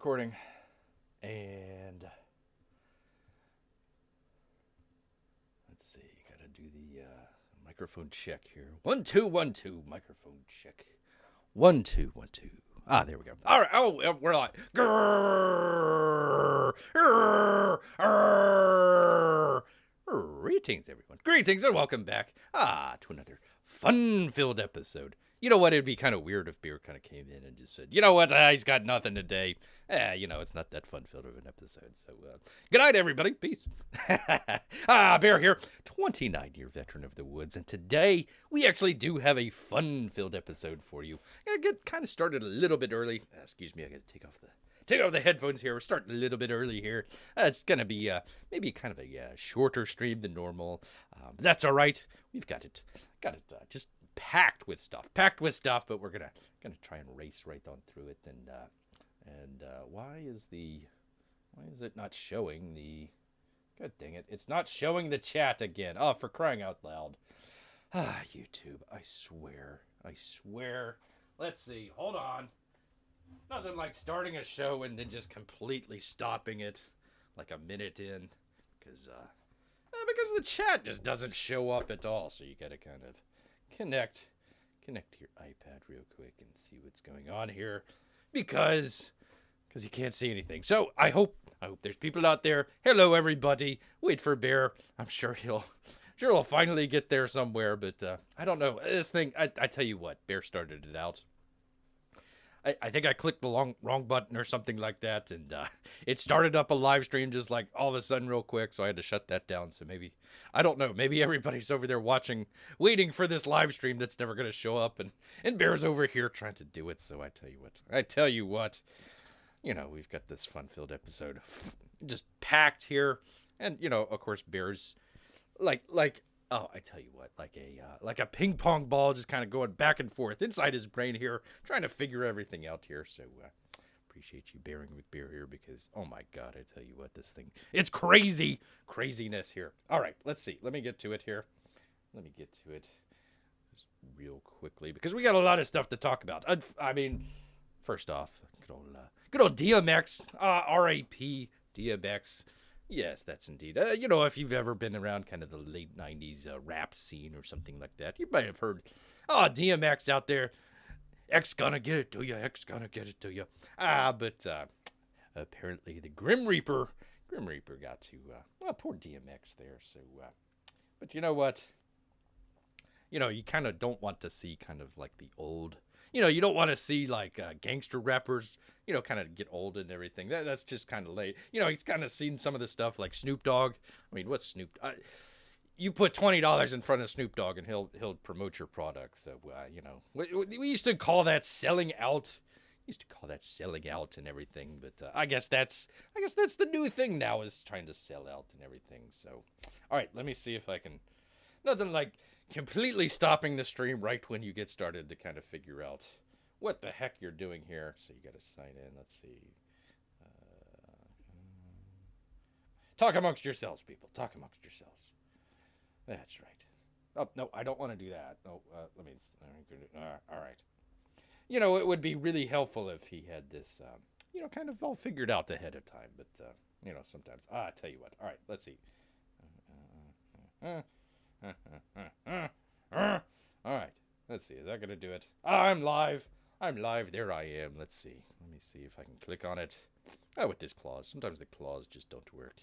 Recording. And let's see, gotta do the microphone check here. 1 2 1 2 microphone check. 1 2 1 2. Ah, there we go. All right. Oh, we're live. Grrrrr, grrrrr, grrrrr. Greetings, everyone. Greetings and welcome back to another fun-filled episode. You know what? It'd be kind of weird if Beer kind of came in and just said, you know what? He's got nothing today. It's not that fun-filled of an episode. So, good night, everybody. Peace. Bear here, 29-year veteran of the woods. And today, we actually do have a fun-filled episode for you. I'm going to get kind of started a little bit early. Excuse me, I got to take off the headphones here. We're starting a little bit early here. It's going to be maybe kind of a shorter stream than normal. That's all right. We've got it just packed with stuff, but we're gonna try and race right on through it. And why is it not showing the? God dang it! It's not showing the chat again. Oh, for crying out loud! YouTube! I swear. Let's see. Hold on. Nothing like starting a show and then just completely stopping it, like a minute in, because the chat just doesn't show up at all. So you gotta kind of connect to your iPad real quick and see what's going on here, because you can't see anything. So I hope there's people out there. Hello, everybody. Wait for Bear. I'm sure he'll finally get there somewhere. But I don't know this thing. I tell you what, Bear started it out. I think I clicked the wrong button or something like that, and it started up a live stream just like all of a sudden real quick, so I had to shut that down. So maybe, I don't know, maybe everybody's over there waiting for this live stream that's never going to show up, and Bear's over here trying to do it. So I tell you what, we've got this fun-filled episode just packed here, and, of course, Bear's like, oh, I tell you what, like a ping pong ball just kind of going back and forth inside his brain here, trying to figure everything out here. So appreciate you bearing with Bear here, because, oh my God, I tell you what, this thing, it's craziness here. All right, let's see. Let me get to it here. Just real quickly, because we got a lot of stuff to talk about. I mean, first off, good old DMX, R.A.P. DMX. Yes, that's indeed. If you've ever been around kind of the late 90s rap scene or something like that, you might have heard, DMX out there, X gonna get it to you, X gonna get it to you. But apparently the Grim Reaper got to, poor DMX there. So, but you know what? You kind of don't want to see kind of like the old, you don't want to see like gangster rappers, kind of get old and everything. That's just kind of late. He's kind of seen some of the stuff like Snoop Dogg. I mean, what's Snoop? You put $20 in front of Snoop Dogg and he'll promote your product. So, we used to call that selling out. And everything. But I guess that's the new thing now, is trying to sell out and everything. So, all right, let me see if I can. Nothing like completely stopping the stream right when you get started to kind of figure out what the heck you're doing here. So you got to sign in. Let's see. Talk amongst yourselves, people. Talk amongst yourselves. That's right. Oh, no, I don't want to do that. No, let me. All right. It would be really helpful if he had this, kind of all figured out ahead of time. But, sometimes. I tell you what. All right, let's see. All right, let's see. Is that gonna do it? I'm live. There I am. Let's see. Let me see if I can click on it. With this clause. Sometimes the clause just don't work.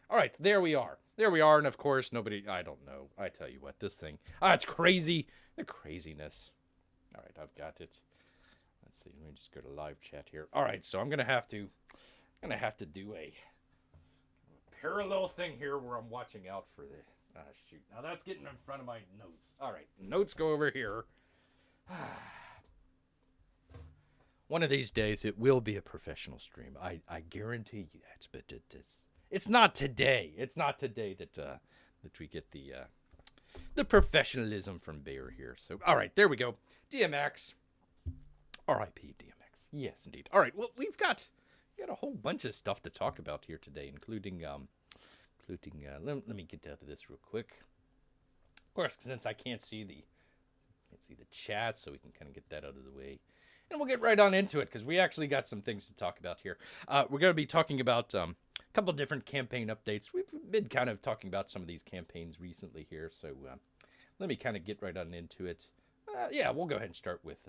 All right, there we are. And of course, I don't know. I tell you what, this thing. It's crazy. The craziness. All right, I've got it. Let's see. Let me just go to live chat here. All right, so I'm gonna have to do a parallel thing here where I'm watching out for the. Shoot. Now that's getting in front of my notes. All right. Notes go over here. One of these days, it will be a professional stream. I guarantee you that. But it's not today. It's not today that we get the professionalism from Bear here. So, all right. There we go. DMX. R.I.P. DMX. Yes, indeed. All right. Well, we got a whole bunch of stuff to talk about here today, including let me get down to this real quick. Of course, since I can't see the chat, so we can kind of get that out of the way. and we'll get right on into it because we actually got some things to talk about here. We're going to be talking about a couple different campaign updates. We've been kind of talking about some of these campaigns recently here, so let me kind of get right on into it. Yeah, we'll go ahead and start with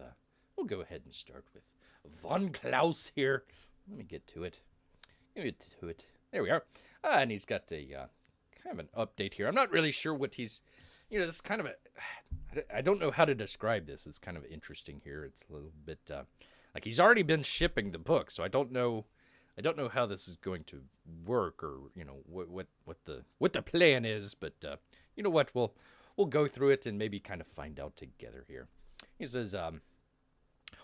Von Klaus here. Let me get to it. There we are. And he's got a kind of an update here. I'm not really sure what he's, this is kind of I don't know how to describe this. It's kind of interesting here. It's a little bit like he's already been shipping the book, so I don't know how this is going to work, or what the plan is. But you know what? We'll go through it and maybe kind of find out together here. He says,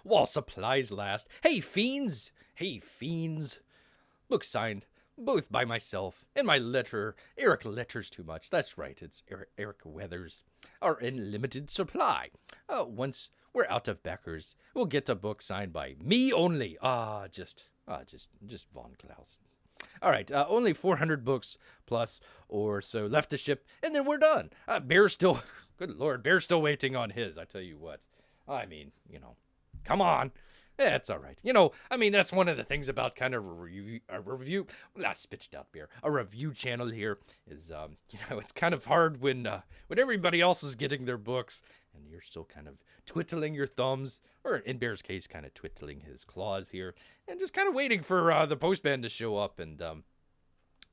while supplies last, hey fiends. Book signed both by myself and my letterer, Eric Letters Too Much. That's right, it's Eric Weathers. Are in limited supply. Once we're out of backers, we'll get a book signed by me only. Just Von Klaus. All right, only 400 books plus or so left to ship, and then we're done. Bear's still, good Lord, Bear's still waiting on his. I tell you what. I mean, come on. Yeah, it's all right. That's one of the things about kind of a review. Spitched out Bear. A review channel here is, it's kind of hard when everybody else is getting their books and you're still kind of twiddling your thumbs, or in Bear's case, kind of twiddling his claws here, and just kind of waiting for the postman to show up. And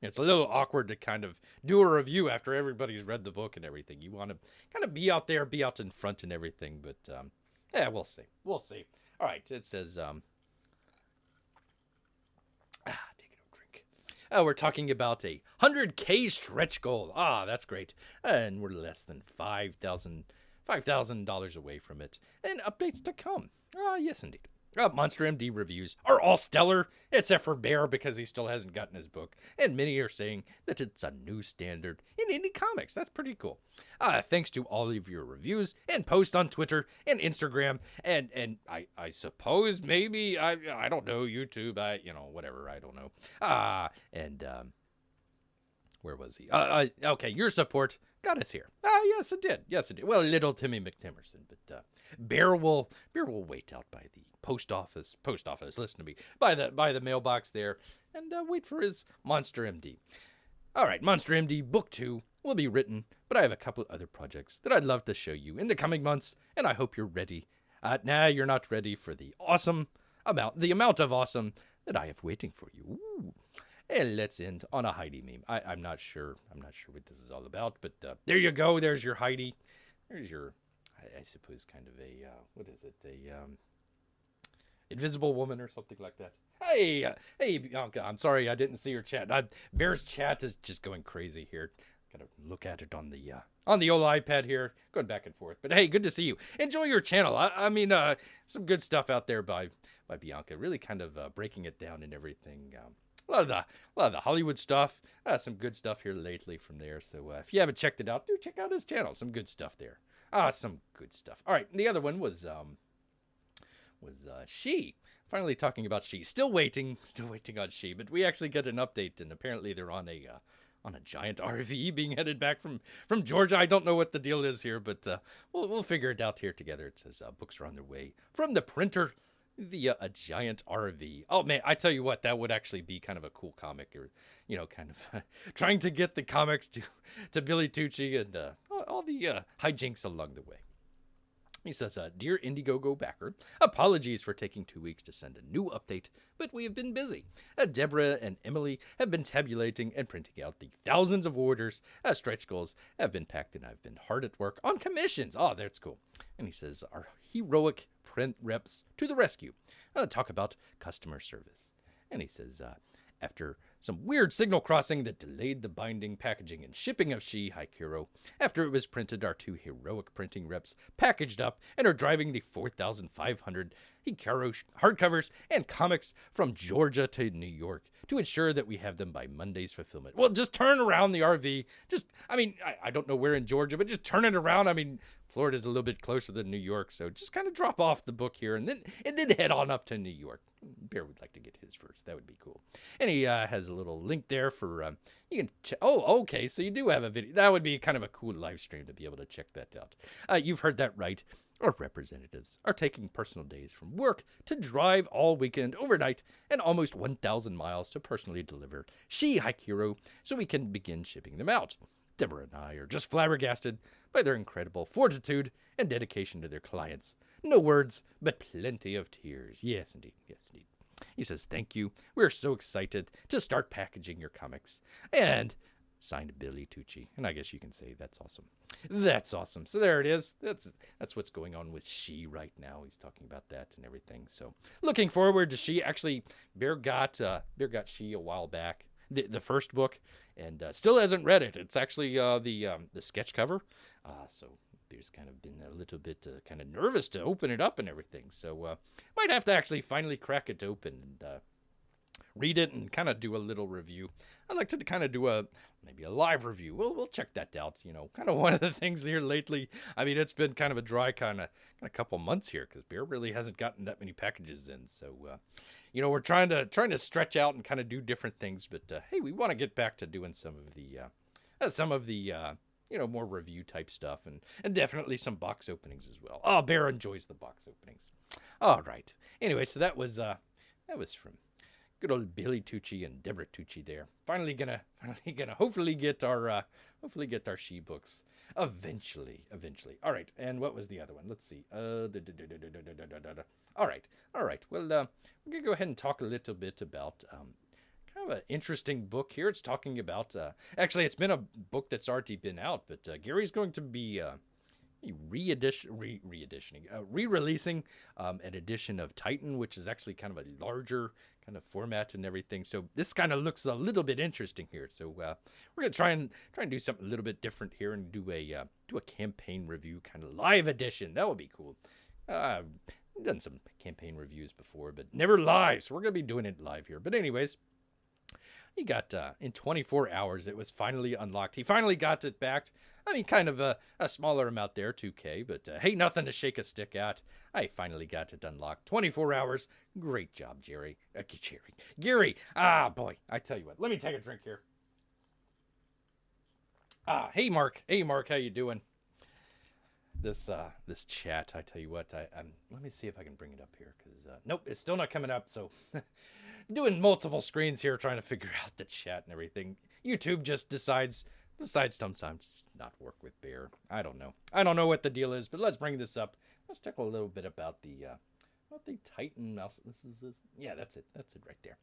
it's a little awkward to kind of do a review after everybody's read the book and everything. You want to kind of be out there, be out in front and everything, but yeah, we'll see. All right, it says, take a drink. We're talking about a 100K stretch goal. That's great. And we're less than $5,000 away from it. And updates to come. Yes, indeed. Monster MD reviews are all stellar, except for Bear because he still hasn't gotten his book. And many are saying that it's a new standard in indie comics. That's pretty cool. Thanks to all of your reviews and posts on Twitter and Instagram and I suppose maybe I don't know, YouTube, whatever, I don't know. Where was he? Okay, your support got us here. Yes it did. Well, little Timmy McTimerson, but Bear will wait out by the post office, listen to me, by the mailbox there, and wait for his Monster MD. All right, Monster MD Book 2 will be written, but I have a couple other projects that I'd love to show you in the coming months, and I hope you're ready. You're not ready for the amount of awesome that I have waiting for you. Ooh. And let's end on a Heidi meme. I'm not sure what this is all about, but there you go. There's your Heidi. There's your, I suppose, kind of a, what is it? Invisible woman or something like that. Hey, Bianca, I'm sorry I didn't see your chat. Bear's chat is just going crazy here. Gotta look at it on the old iPad here, going back and forth. But hey, good to see you. Enjoy your channel. Some good stuff out there by Bianca. Really kind of breaking it down and everything. A lot of the Hollywood stuff. Some good stuff here lately from there. So if you haven't checked it out, do check out his channel. Some good stuff there. Some good stuff. All right, the other one was She. Finally talking about She. Still waiting on She. But we actually got an update, and apparently they're on a giant RV being headed back from Georgia. I don't know what the deal is here, but we'll figure it out here together. It says books are on their way from the printer via a giant RV. Oh man, I tell you what, that would actually be kind of a cool comic, or kind of trying to get the comics to Billy Tucci and all the hijinks along the way. He says, Dear Indiegogo backer, apologies for taking 2 weeks to send a new update, but we have been busy. Deborah and Emily have been tabulating and printing out the thousands of orders. Stretch goals have been packed, and I've been hard at work on commissions. Oh, that's cool. And he says, our heroic print reps to the rescue. Talk about customer service. And he says, after some weird signal crossing that delayed the binding, packaging, and shipping of She Haikuro, after it was printed, our two heroic printing reps packaged up and are driving the 4,500 Hikaru hardcovers and comics from Georgia to New York to ensure that we have them by Monday's fulfillment. Well, just turn around the RV. I don't know where in Georgia, but just turn it around. Florida's a little bit closer than New York, so just kind of drop off the book here and then head on up to New York. Bear would like to get his first. That would be cool. And he has a little link there for you can check. Oh, okay. So you do have a video. That would be kind of a cool live stream to be able to check that out. You've heard that right. Our representatives are taking personal days from work to drive all weekend, overnight, and almost 1,000 miles to personally deliver She-Hike Hero so we can begin shipping them out. Deborah and I are just flabbergasted by their incredible fortitude and dedication to their clients. No words, but plenty of tears. Yes, indeed. Yes, indeed. He says, thank you. We're so excited to start packaging your comics. And signed Billy Tucci. And I guess you can say that's awesome. That's awesome. So there it is. That's what's going on with She right now. He's talking about that and everything. So looking forward to She. Actually, Bear got She a while back. The first book, and still hasn't read it. It's actually the sketch cover. So Bear's kind of been a little bit kind of nervous to open it up and everything. So might have to actually finally crack it open and read it and kind of do a little review. I'd like to kind of do maybe a live review. We'll check that out. You know, kind of one of the things here lately. I mean, it's been kind of a dry kind of couple months here because Bear really hasn't gotten that many packages in. So, you know, we're trying to stretch out and kind of do different things. But hey, we want to get back to doing some of the you know, more review type stuff and definitely some box openings as well. Oh, Bear enjoys the box openings. All right. Anyway, so that was from good old Billy Tucci and Deborah Tucci there. Finally gonna hopefully get our She books eventually. All right, and what was the other one? Let's see. All right. Well, we're gonna go ahead and talk a little bit about kind of an interesting book here. It's talking about actually it's been a book that's already been out, but Gary's going to be re-releasing an edition of Titan, which is actually kind of a larger kind of format and everything. So this kind of looks a little bit interesting here. So we're gonna try and do something a little bit different here and do a campaign review kind of live edition. That would be cool. I've done some campaign reviews before, but never live. So we're gonna be doing it live here. But anyways, he got in 24 hours. It was finally unlocked. He finally got it back. I mean, kind of a smaller amount there, 2K, but hey, nothing to shake a stick at. I finally got it unlocked. 24 hours. Great job, Jerry. Gary. Ah, boy. I tell you what. Let me take a drink here. Hey, Mark. How you doing? This chat, I tell you what. Let me see if I can bring it up here, because nope, it's still not coming up. So, doing multiple screens here, trying to figure out the chat and everything. YouTube just decides sometimes to not work with Bear. I don't know what the deal is, but let's bring this up. Let's talk a little bit about the Titan mouse. Yeah, that's it right there.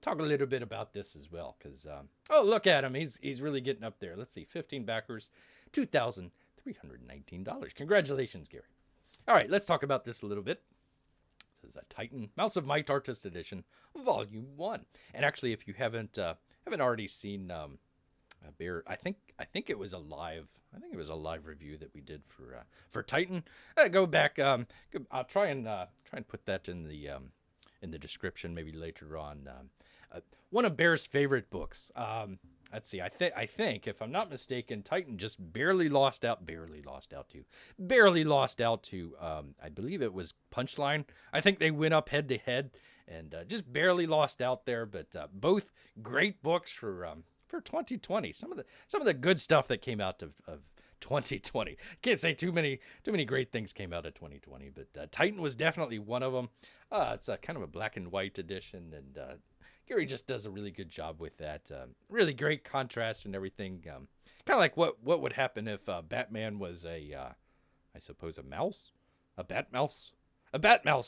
Talk a little bit about this as well, because oh, look at him. He's really getting up there. Let's see, 15 backers, $2,319. Congratulations, Gary. All right, let's talk about this a little bit. This is a Titan Mouse of Might Artist Edition, Volume 1. And actually, if you haven't already seen Bear, I think it was a live review that we did for Titan. Go back. I'll try and put that in the description maybe later on. One of Bear's favorite books. Let's see. I think if I'm not mistaken, Titan just barely lost out to. I believe it was Punchline. I think they went up head to head and just barely lost out there. But both great books for 2020. Some of the good stuff that came out of 2020. Can't say too many great things came out of 2020, but Titan was definitely one of them. It's a kind of a black and white edition, and Gary just does a really good job with that. Really great contrast and everything. Kind of like what would happen if Batman was I suppose a mouse, a bat mouse,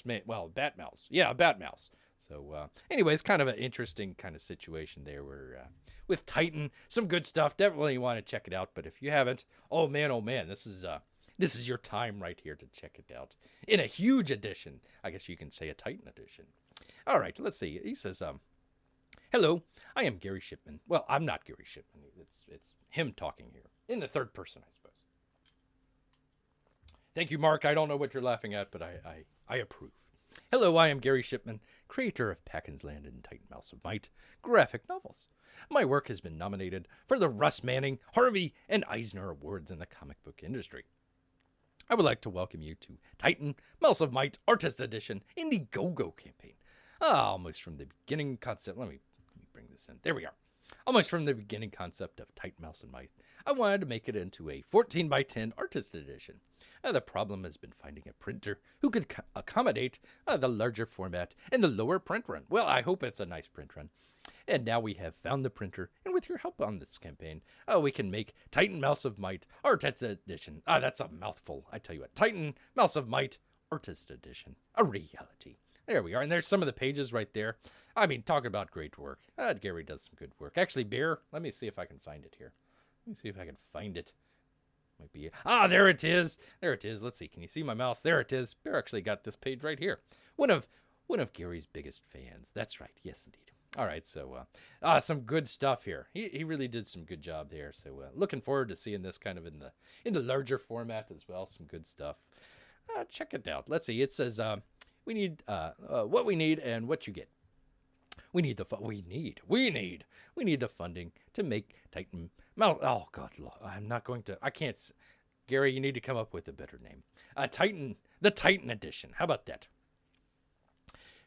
man. Well, bat mouse. Yeah, a bat mouse. So, anyways, kind of an interesting kind of situation there where with Titan, some good stuff. Definitely want to check it out. But if you haven't, oh man, this is your time right here to check it out in a huge edition. I guess you can say a Titan edition. All right, let's see. He says, hello, I am Gary Shipman. Well, I'm not Gary Shipman. It's him talking here in the third person, I suppose. Thank you, Mark. I don't know what you're laughing at, but I approve. Hello, I am Gary Shipman, creator of Packen's Land and Titan Mouse of Might graphic novels. My work has been nominated for the Russ Manning, Harvey, and Eisner Awards in the comic book industry. I would like to welcome you to Titan Mouse of Might Artist Edition Indiegogo campaign. Almost from the beginning concept. Let me bring this in. There we are. Almost from the beginning concept of Titan Mouse and Might, I wanted to make it into a 14x10 artist edition. The problem has been finding a printer who could accommodate the larger format and the lower print run. Well, I hope it's a nice print run. And now we have found the printer, and with your help on this campaign, we can make Titan Mouse of Might Artist Edition. That's a mouthful. I tell you what, Titan Mouse of Might Artist Edition, a reality. There we are, and there's some of the pages right there. I mean, talk about great work. Gary does some good work. Actually, Bear, let me see if I can find it here. Let me see if I can find it. Might be it. There it is. There it is. Let's see. Can you see my mouse? There it is. Bear actually got this page right here. One of Gary's biggest fans. That's right. Yes, indeed. All right, so some good stuff here. He really did some good job there. So looking forward to seeing this kind of in the larger format as well. Some good stuff. Check it out. Let's see. It says we need what we need and what you get. We need the funding to make Titan. Oh God, I'm not going to. I can't. Gary, you need to come up with a better name. The Titan Edition. How about that?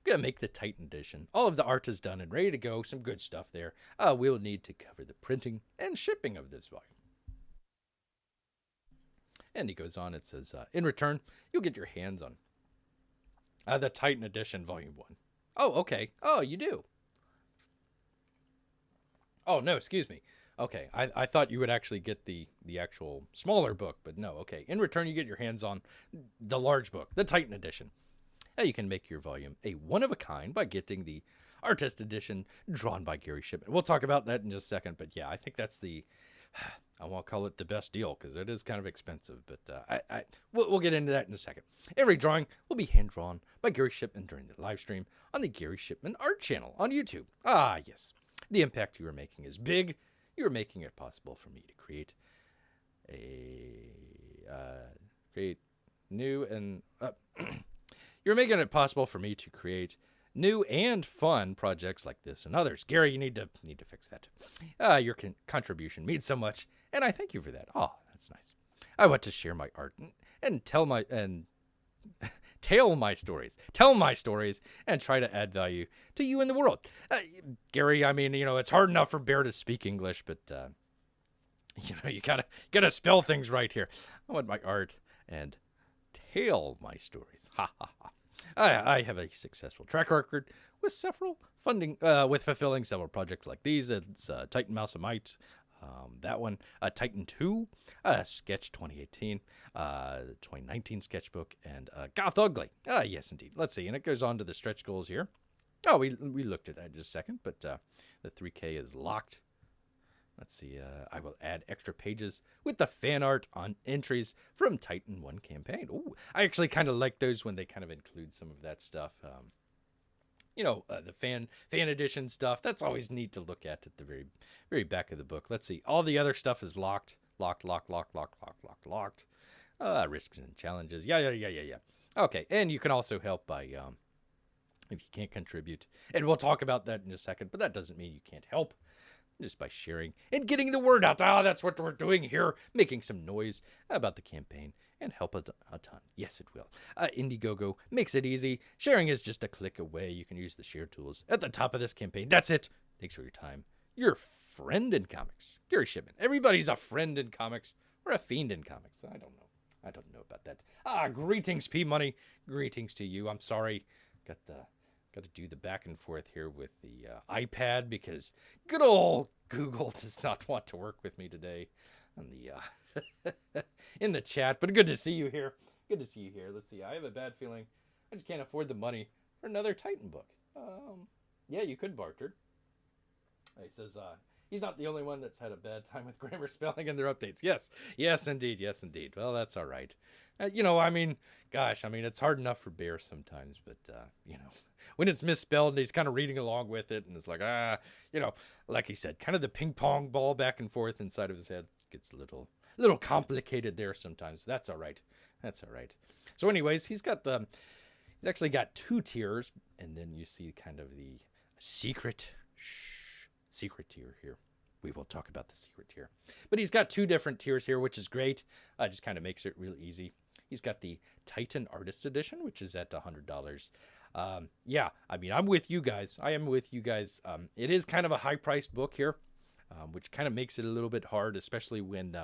Gonna make the Titan Edition. All of the art is done and ready to go. Some good stuff there. We'll need to cover the printing and shipping of this volume. And he goes on. It says, in return, you'll get your hands on the Titan Edition Volume 1. Oh, okay. Oh, you do. Oh, no, excuse me. Okay, I thought you would actually get the actual smaller book, but no, okay. In return, you get your hands on the large book, the Titan Edition. You can make your volume a one-of-a-kind by getting the Artist Edition drawn by Gary Shipman. We'll talk about that in just a second, but yeah, I think that's I won't call it the best deal because it is kind of expensive, but we'll get into that in a second. Every drawing will be hand-drawn by Gary Shipman during the live stream on the Gary Shipman Art channel on YouTube. Yes. The impact you are making is big. You are making it possible for me to create new and... You're making it possible for me to create new and fun projects like this and others. Gary, you need to fix that. Your contribution means so much, and I thank you for that. That's nice. I want to share my art and tell my stories, and try to add value to you in the world. Gary, I mean, it's hard enough for Bear to speak English, but you gotta spell things right here. I want my art and tell my stories. Ha ha ha. I have a successful track record with fulfilling several projects like these. It's Titan Mouse of Might, that one, Titan 2, Sketch 2018, 2019 sketchbook, and Goth Ugly. Yes, indeed. Let's see, and it goes on to the stretch goals here. We looked at that in just a second, but the 3K is locked. Let's see, I will add extra pages with the fan art on entries from Titan 1 campaign. Ooh, I actually kind of like those when they kind of include some of that stuff. The fan edition stuff. That's always neat to look at the very, very back of the book. Let's see, all the other stuff is locked. Risks and challenges. Yeah. Okay, and you can also help by, if you can't contribute. And we'll talk about that in a second, but that doesn't mean you can't help. Just by sharing and getting the word out. That's what we're doing here. Making some noise about the campaign and help a ton. Yes, it will. Indiegogo makes it easy. Sharing is just a click away. You can use the share tools at the top of this campaign. That's it. Thanks for your time. Your friend in comics, Gary Shipman. Everybody's a friend in comics or a fiend in comics. I don't know about that. Greetings, P Money. Greetings to you. I'm sorry. Got to do the back and forth here with the iPad because good old Google does not want to work with me today on the in the chat. But good to see you here. Let's see. I have a bad feeling I just can't afford the money for another Titan book. Yeah, you could barter. He says he's not the only one that's had a bad time with grammar, spelling, and their updates. Yes, indeed. Well, that's all right. It's hard enough for Bear sometimes, but when it's misspelled and he's kind of reading along with it, and it's like, like he said, kind of the ping pong ball back and forth inside of his head gets a little complicated there sometimes. That's all right. So anyways, he's actually got 2 tiers, and then you see kind of the secret tier here. We will talk about the secret tier. But he's got 2 different tiers here, which is great. Just kind of makes it really easy. He's got the Titan Artist Edition, which is at $100. I'm with you guys. I am with you guys. It is kind of a high-priced book here, which kind of makes it a little bit hard, especially when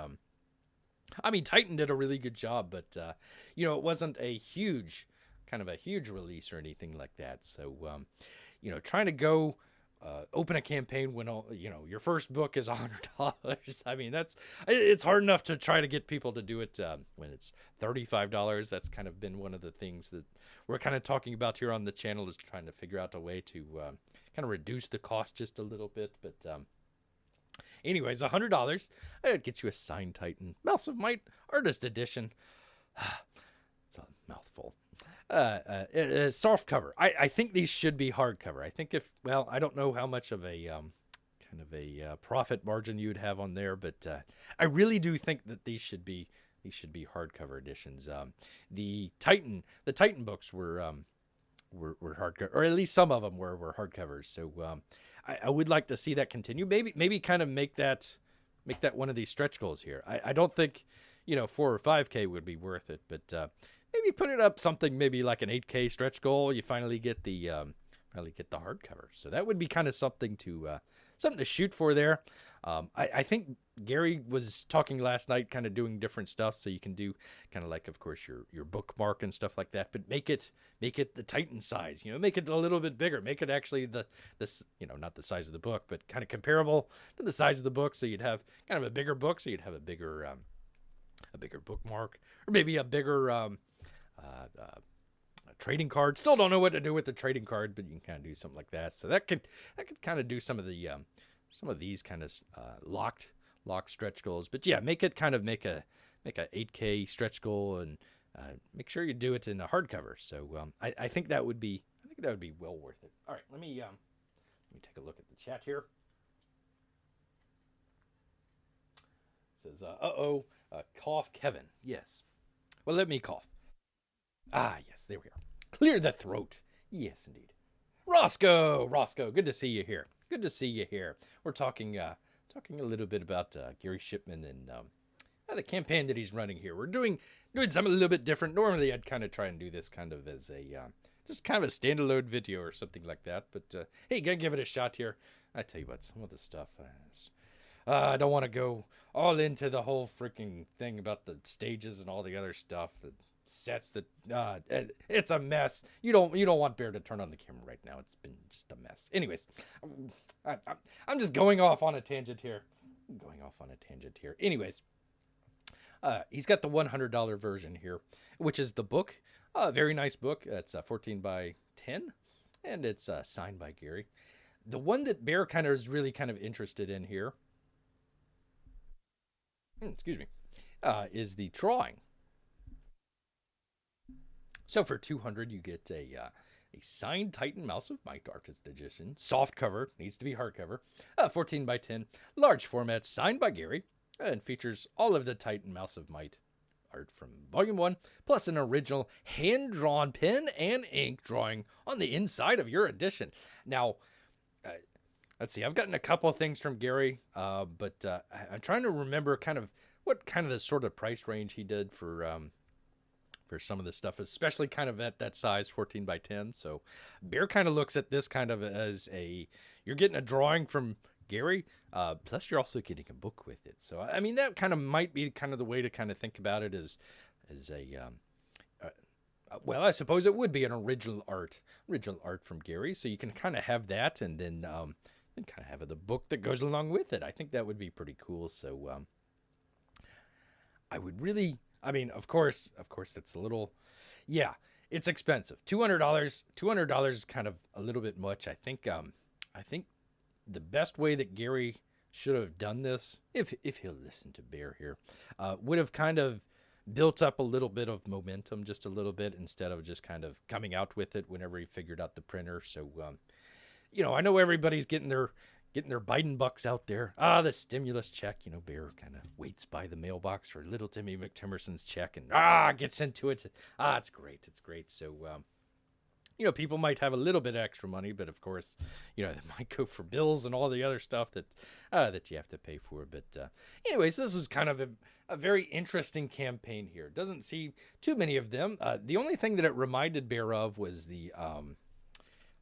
I mean, Titan did a really good job, but it wasn't a huge release or anything like that. So, trying to go open a campaign when your first book is $100. I mean, it's hard enough to try to get people to do it when it's $35. That's kind of been one of the things that we're kind of talking about here on the channel, is trying to figure out a way to kind of reduce the cost just a little bit. But anyways, $100. It'd get you a signed Titan Mouse of Might Artist Edition. It's a mouthful. Soft cover. I think these should be hardcover. I think I don't know how much of a kind of a profit margin you'd have on there, but I really do think that these should be hardcover editions. The Titan books were hardcover, or at least some of them were hardcovers. So I would like to see that continue. Maybe kind of make that one of these stretch goals here. I don't think 4 or 5K would be worth it, but maybe put it up something, maybe like an 8K stretch goal. You finally get the hardcover. So that would be kind of something to shoot for there. I think Gary was talking last night, kind of doing different stuff. So you can do kind of like, of course, your bookmark and stuff like that, but make it the Titan size, make it a little bit bigger, make it actually this not the size of the book, but kind of comparable to the size of the book. So you'd have kind of a bigger book. So you'd have a bigger bookmark, or maybe a bigger, a trading card. Still don't know what to do with the trading card, but you can kind of do something like that. So that could kind of do some of these kind of locked stretch goals. But yeah, make a 8K stretch goal, and make sure you do it in a hardcover. So I think that would be well worth it. All right, let me take a look at the chat here. It says cough Kevin. Yes. Well, let me cough. Ah, yes, there we are. Clear the throat. Yes, indeed. Roscoe, good to see you here. We're talking a little bit about Gary Shipman and the campaign that he's running here. We're doing something a little bit different. Normally, I'd kind of try and do this kind of as a just kind of a standalone video or something like that. But hey, gotta give it a shot here. I tell you what, some of the stuff. I don't want to go all into the whole freaking thing about the stages and all the other stuff. The sets that it's a mess. You don't want Bear to turn on the camera right now. It's been just a mess. Anyways, I'm just going off on a tangent here. Anyways, he's got the $100 version here, which is the book. Very nice book. It's 14 by 10, and it's signed by Gary. The one that Bear kind of is really kind of interested in here, is the drawing. So for $200, you get a signed Titan Mouse of Might Artist Edition, soft cover, needs to be hardcover, 14 by 10, large format, signed by Gary, and features all of the Titan Mouse of Might art from Volume 1, plus an original hand-drawn pen and ink drawing on the inside of your edition. Now, let's see, I've gotten a couple of things from Gary, but I'm trying to remember what kind of the sort of price range he did for some of the stuff, especially kind of at that size, 14 by 10. So Bear kind of looks at this kind of as you're getting a drawing from Gary, plus you're also getting a book with it. So, I mean, that kind of might be kind of the way to kind of think about it as well, I suppose it would be an original art from Gary. So you can kind of have that, and then kind of have the book that goes along with it. I think that would be pretty cool. So I would really, I mean, of course, it's a little, yeah, it's expensive. $200 is kind of a little bit much. I think the best way that Gary should have done this, if he'll listen to Bear here, would have kind of built up a little bit of momentum, just a little bit, instead of just kind of coming out with it whenever he figured out the printer. So, I know everybody's getting their Biden bucks out there. The stimulus check, Bear kind of waits by the mailbox for little Timmy McTimerson's check and gets into it. It's great. So, people might have a little bit of extra money, but of course, they might go for bills and all the other stuff that you have to pay for. But anyways, this is kind of a very interesting campaign here. Doesn't see too many of them. The only thing that it reminded Bear of was the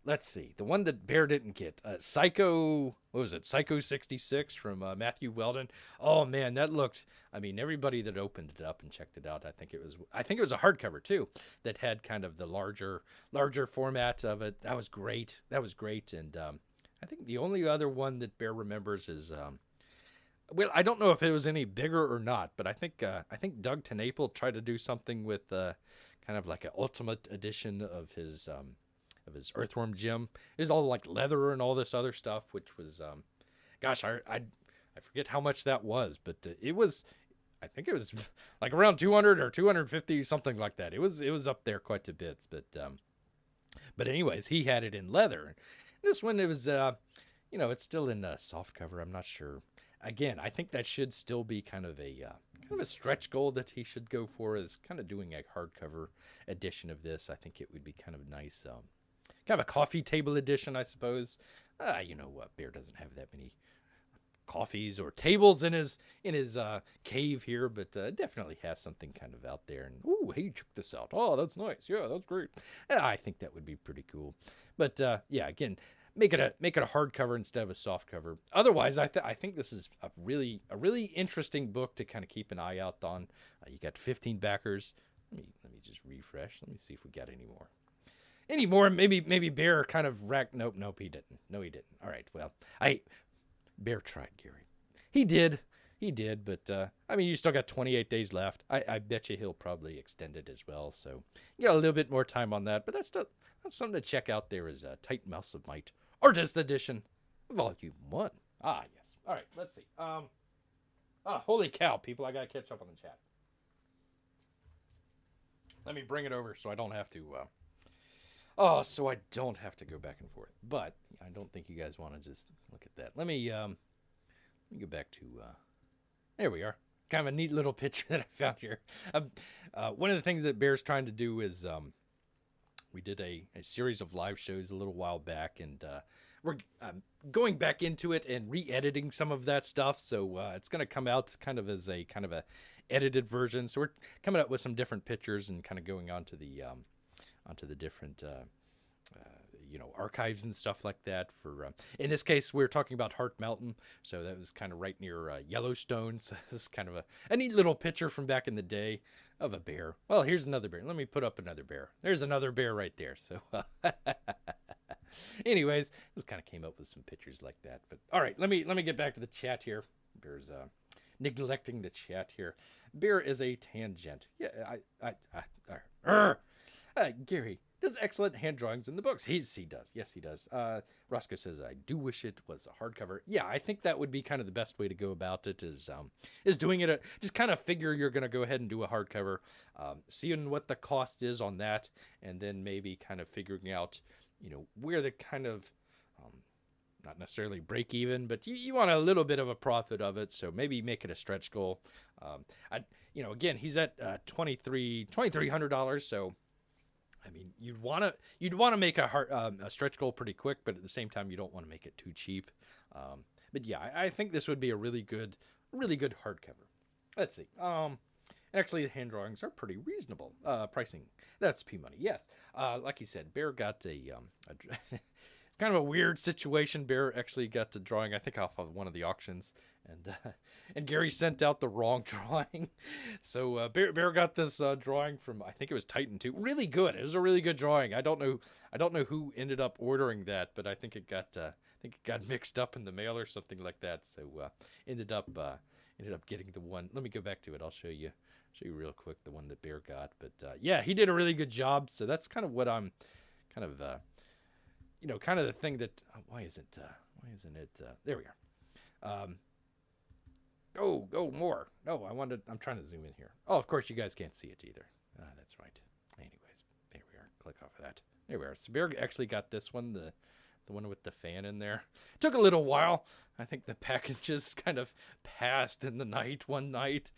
let's see. The one that Bear didn't get, Psycho. What was it? Psycho 66 from Matthew Weldon. Oh man, that looked. I mean, everybody that opened it up and checked it out, I think it was. I think it was a hardcover too, that had kind of the larger format of it. That was great. That was great. And I think the only other one that Bear remembers is. Well, I don't know if it was any bigger or not, but I think Doug TenNapel tried to do something with kind of like an ultimate edition of his Earthworm Jim. It was all like leather and all this other stuff, which was, gosh, I forget how much that was, but it was, I think it was like around 200 or 250, something like that. It was up there quite a bit, but anyways, he had it in leather. This one, it was, it's still in soft cover. I'm not sure. Again, I think that should still be kind of a stretch goal that he should go for, is kind of doing a hardcover edition of this. I think it would be kind of nice, kind of a coffee table edition, I suppose. Bear doesn't have that many coffees or tables in his cave here, but definitely has something kind of out there. And ooh, hey, check this out. Oh, that's nice. Yeah, that's great. I think that would be pretty cool. But yeah, again. Make it a hardcover instead of a soft cover. Otherwise, I think this is a really interesting book to kind of keep an eye out on. You got 15 backers. Let me just refresh. Let me see if we got any more. Maybe Bear kind of racked. Nope, he didn't. No, he didn't. All right. Well, Bear tried, Gary. He did. But you still got 28 days left. I bet you he'll probably extend it as well. So you got a little bit more time on that. But that's something to check out. There is Tight Mouse of Might Artist Edition, Volume 1. Ah, yes. All right, let's see. Holy cow, people, I got to catch up on the chat. Let me bring it over so I don't have to go back and forth. But I don't think you guys want to just look at that. Let me go back to there we are. Kind of a neat little picture that I found here. One of the things that Bear's trying to do is we did a series of live shows a little while back, and we're going back into it and re-editing some of that stuff. So it's going to come out kind of as a edited version. So we're coming up with some different pictures and kind of going onto the different archives and stuff like that. For in this case, we're talking about Heart Mountain, so that was kind of right near Yellowstone. So this is kind of a neat little picture from back in the day of a bear. Well, here's another bear. Let me put up another bear. There's another bear right there. So anyways, just kind of came up with some pictures like that. But all right, let me get back to the chat here. Bear's neglecting the chat here. Bear is a tangent. Yeah, Gary does excellent hand drawings in the books. He does. Yes, he does. Roscoe says, I do wish it was a hardcover. Yeah, I think that would be kind of the best way to go about it, is doing it. Just kind of figure you're going to go ahead and do a hardcover, seeing what the cost is on that, and then maybe kind of figuring out, where the kind of, not necessarily break even, but you want a little bit of a profit of it. So maybe make it a stretch goal. Again, he's at $2,300. So, you'd want to make a stretch goal pretty quick, but at the same time, you don't want to make it too cheap. But yeah, I think this would be a really good hardcover. Let's see. Actually, the hand drawings are pretty reasonable. Pricing, that's P-Money. Yes. Like he said, Bear got it's kind of a weird situation. Bear actually got the drawing, I think, off of one of the auctions, and Gary sent out the wrong drawing. So Bear got this drawing from, I think it was Titan 2. Really good. It was a really good drawing. I don't know who ended up ordering that, but I think it got mixed up in the mail or something like that. So ended up getting the one. Let me go back to it. I'll show you real quick the one that Bear got. But yeah, he did a really good job. So that's kind of what I'm kind of kind of the thing that why isn't it there we are. Go more. No, I'm trying to zoom in here. Oh, of course you guys can't see it either. That's right. Anyways, there we are. Click off of that. There we are. So Bear actually got this one, the one with the fan in there. It took a little while. I think the packages kind of passed in the night one night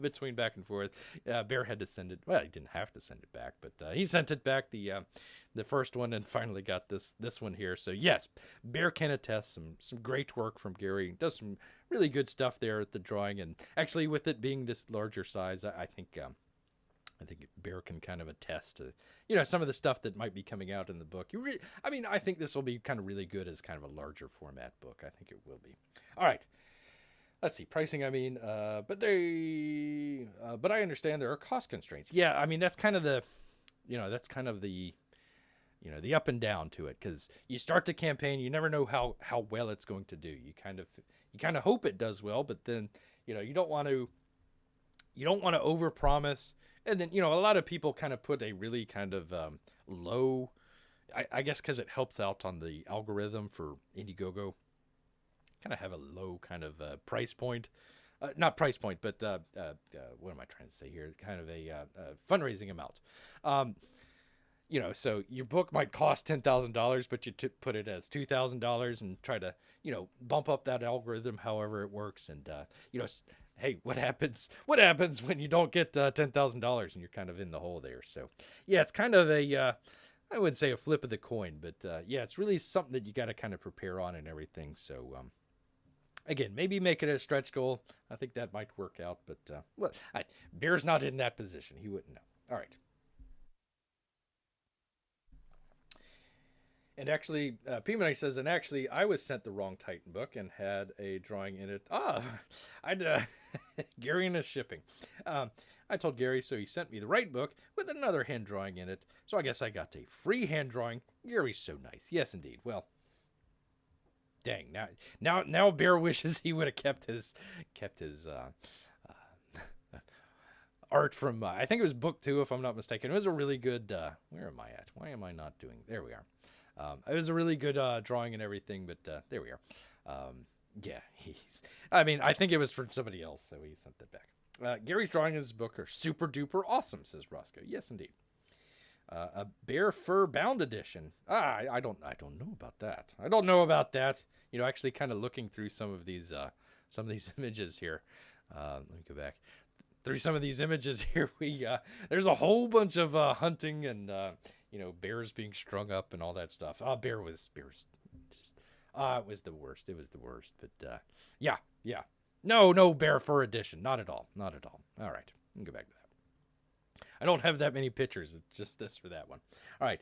between back and forth. Bear had to send it. Well, he didn't have to send it back, but he sent it back, the first one, and finally got this one here. So yes, Bear can attest some great work from Gary. Does some really good stuff there at the drawing, and actually with it being this larger size, I think I think Bear can kind of attest to, some of the stuff that might be coming out in the book. I think this will be kind of really good as kind of a larger format book. I think it will be. All right. Let's see, pricing. But I understand there are cost constraints. Yeah, that's kind of the, the up and down to it, because you start the campaign, you never know how well it's going to do. You kind of hope it does well, but then you don't want to overpromise. And then a lot of people kind of put a really kind of low, I guess because it helps out on the algorithm for Indiegogo. Kind of have a low kind of price point, not price point, but what am I trying to say here? Kind of a fundraising amount. So your book might cost $10,000, but you put it as $2,000 and try to, bump up that algorithm however it works. And, hey, what happens when you don't get $10,000 and you're kind of in the hole there? So, yeah, it's kind of I wouldn't say a flip of the coin, but, yeah, it's really something that you got to kind of prepare on and everything. So, again, maybe make it a stretch goal. I think that might work out, but, Bear's not in that position. He wouldn't know. All right. And actually, P-Money says, and actually, I was sent the wrong Titan book and had a drawing in it. Gary and his shipping. I told Gary, so he sent me the right book with another hand drawing in it. So I guess I got a free hand drawing. Gary's so nice. Yes, indeed. Well, dang. Now Bear wishes he would have kept his art from, I think it was book 2, if I'm not mistaken. It was a really good, where am I at? Why am I not doing, there we are. It was a really good drawing and everything, but there we are. Yeah, I think it was from somebody else, so he sent that back. Gary's drawing in his book are super duper awesome, says Roscoe. Yes, indeed. A bear fur bound edition. I don't know about that. I don't know about that. Actually kind of looking through some of these images here. Let me go back. Through some of these images here, there's a whole bunch of hunting and bears being strung up and all that stuff. Bear was just, it was the worst. It was the worst. But yeah. No bear fur edition. Not at all. All right, we can go back to that. I don't have that many pictures. It's just this for that one. All right.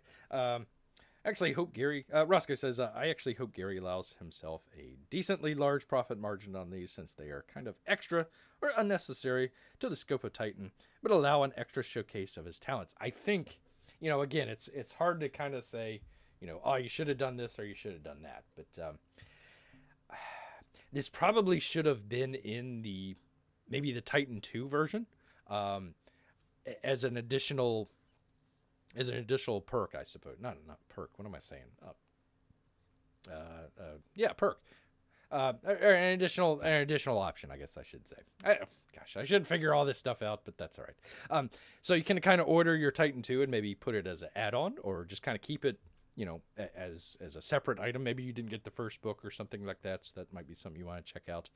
Actually, hope Gary, Roscoe says, I actually hope Gary allows himself a decently large profit margin on these, since they are kind of extra or unnecessary to the scope of Titan, but allow an extra showcase of his talents. I think, again, it's hard to kind of say, you should have done this or you should have done that. But this probably should have been in maybe the Titan 2 version, as an additional perk, I suppose. Not perk. What am I saying? Yeah, perk. An additional option, I guess I should say. I should figure all this stuff out, but that's all right. So you can kind of order your Titan 2 and maybe put it as an add-on, or just kind of keep it, as a separate item. Maybe you didn't get the first book or something like that, so that might be something you want to check out.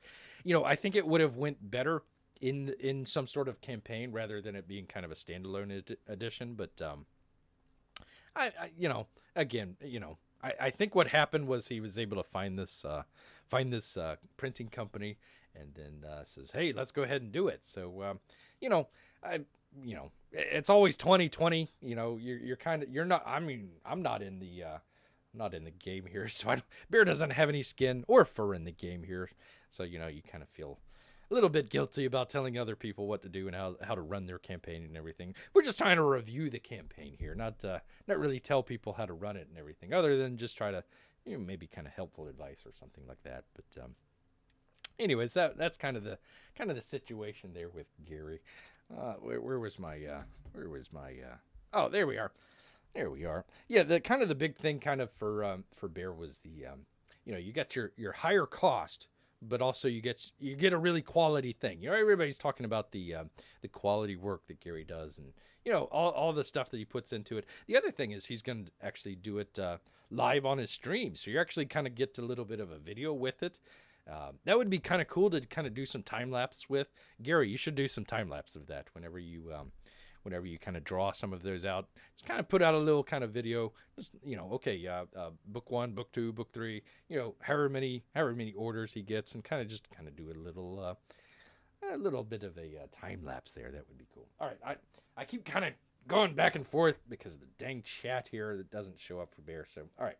I think it would have went better in some sort of campaign rather than it being kind of a standalone edition, but I think what happened was he was able to find this printing company, and then says, "Hey, let's go ahead and do it." So, it's always 2020. I'm not in the game here, so Bear doesn't have any skin or fur in the game here, so you kind of feel a little bit guilty about telling other people what to do and how to run their campaign and everything. We're just trying to review the campaign here, not really tell people how to run it and everything, other than just try to, maybe kind of helpful advice or something like that. But anyways, that's kind of the situation there with Gary. Where was my oh, there we are. Yeah, the big thing kind of for Bear was the you got your higher cost, but also you get a really quality thing. Everybody's talking about the quality work that Gary does, and all the stuff that he puts into it. The other thing is he's going to actually do it live on his stream, so you actually kind of get a little bit of a video with it. That would be kind of cool to kind of do some time lapse with. Gary, you should do some time lapse of that whenever you kind of draw some of those out. Just kind of put out a little kind of video. Just book 1, book 2, book 3. However many orders he gets, and kind of do a little a little bit of a time lapse there. That would be cool. All right, I keep kind of going back and forth because of the dang chat here that doesn't show up for Bear. So, all right.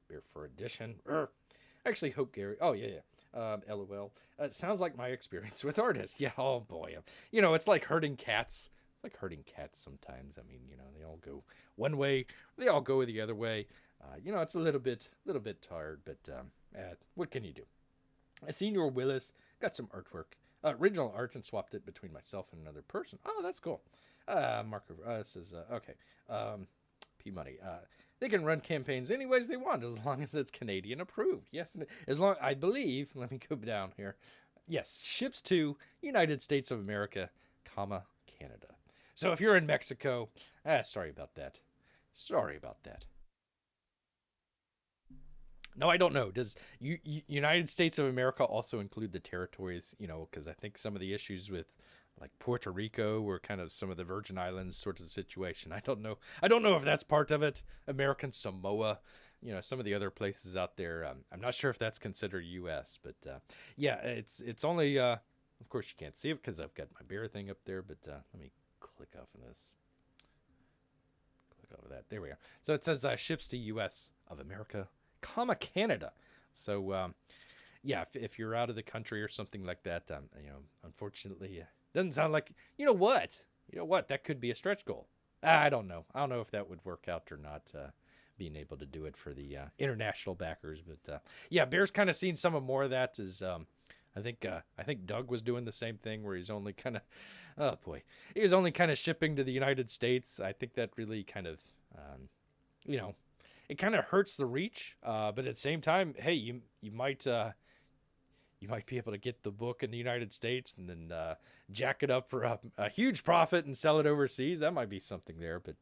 Bear for addition. I actually hope Gary. Oh, yeah, yeah. LOL. It sounds like my experience with artists. Yeah, oh boy. It's like herding cats. It's like herding cats sometimes. I mean, they all go one way, they all go the other way. It's a little bit tired, but what can you do? Senior Willis got some artwork, original arts, and swapped it between myself and another person. Oh, that's cool. Marco says, okay. P Money. They can run campaigns any ways they want as long as it's Canadian approved. Yes, as long I believe. Let me go down here. Yes, ships to United States of America, comma Canada. So if you're in Mexico, sorry about that. Sorry about that. No, I don't know. Does United States of America also include the territories? Because I think some of the issues with like Puerto Rico were kind of some of the Virgin Islands sorts of situation. I don't know. I don't know if that's part of it. American Samoa, some of the other places out there. I'm not sure if that's considered U.S., but yeah, it's only. Of course, you can't see it because I've got my bear thing up there. But let me click off of this. Click off of that. There we are. So it says ships to U.S. of America, comma Canada. So yeah, if you're out of the country or something like that, unfortunately. Doesn't sound like, what? That could be a stretch goal. I don't know. I don't know if that would work out or not, being able to do it for the international backers. But yeah, Bear's kind of seen some of more of that. I think Doug was doing the same thing where he's only kind of, oh boy, he was only kind of shipping to the United States. I think that really kind of, it kind of hurts the reach. But at the same time, hey, you might be able to get the book in the United States and then jack it up for a huge profit and sell it overseas. That might be something there. But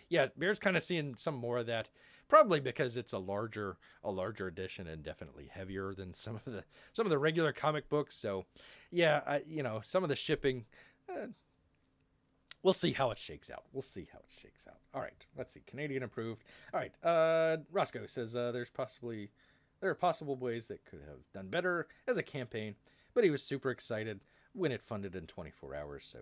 yeah, Bear's kind of seeing some more of that, probably because it's a larger edition and definitely heavier than some of the regular comic books. So yeah, some of the shipping. We'll see how it shakes out. All right, let's see. Canadian approved. All right, Roscoe says there are possible ways that could have done better as a campaign, but he was super excited when it funded in 24 hours. So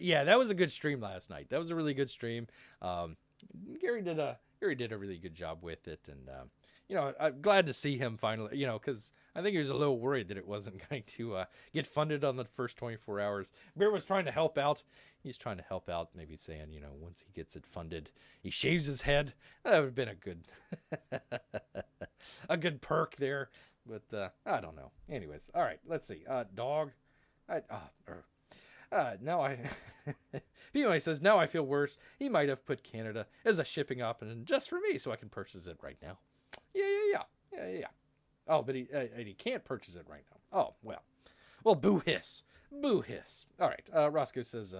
yeah, that was a good stream last night. That was a really good stream. Gary did a really good job with it, and I'm glad to see him finally. Because I think he was a little worried that it wasn't going to get funded on the first 24 hours. Bear was trying to help out. He's trying to help out, maybe saying, once he gets it funded, he shaves his head. That would have been a good, a good perk there. But I don't know. Anyways, all right, let's see. Dog. Now P.O.A. says, now I feel worse. He might have put Canada as a shipping option just for me so I can purchase it right now. Yeah. Oh, but he can't purchase it right now. Oh, well. Well, boo hiss. All right. Roscoe says,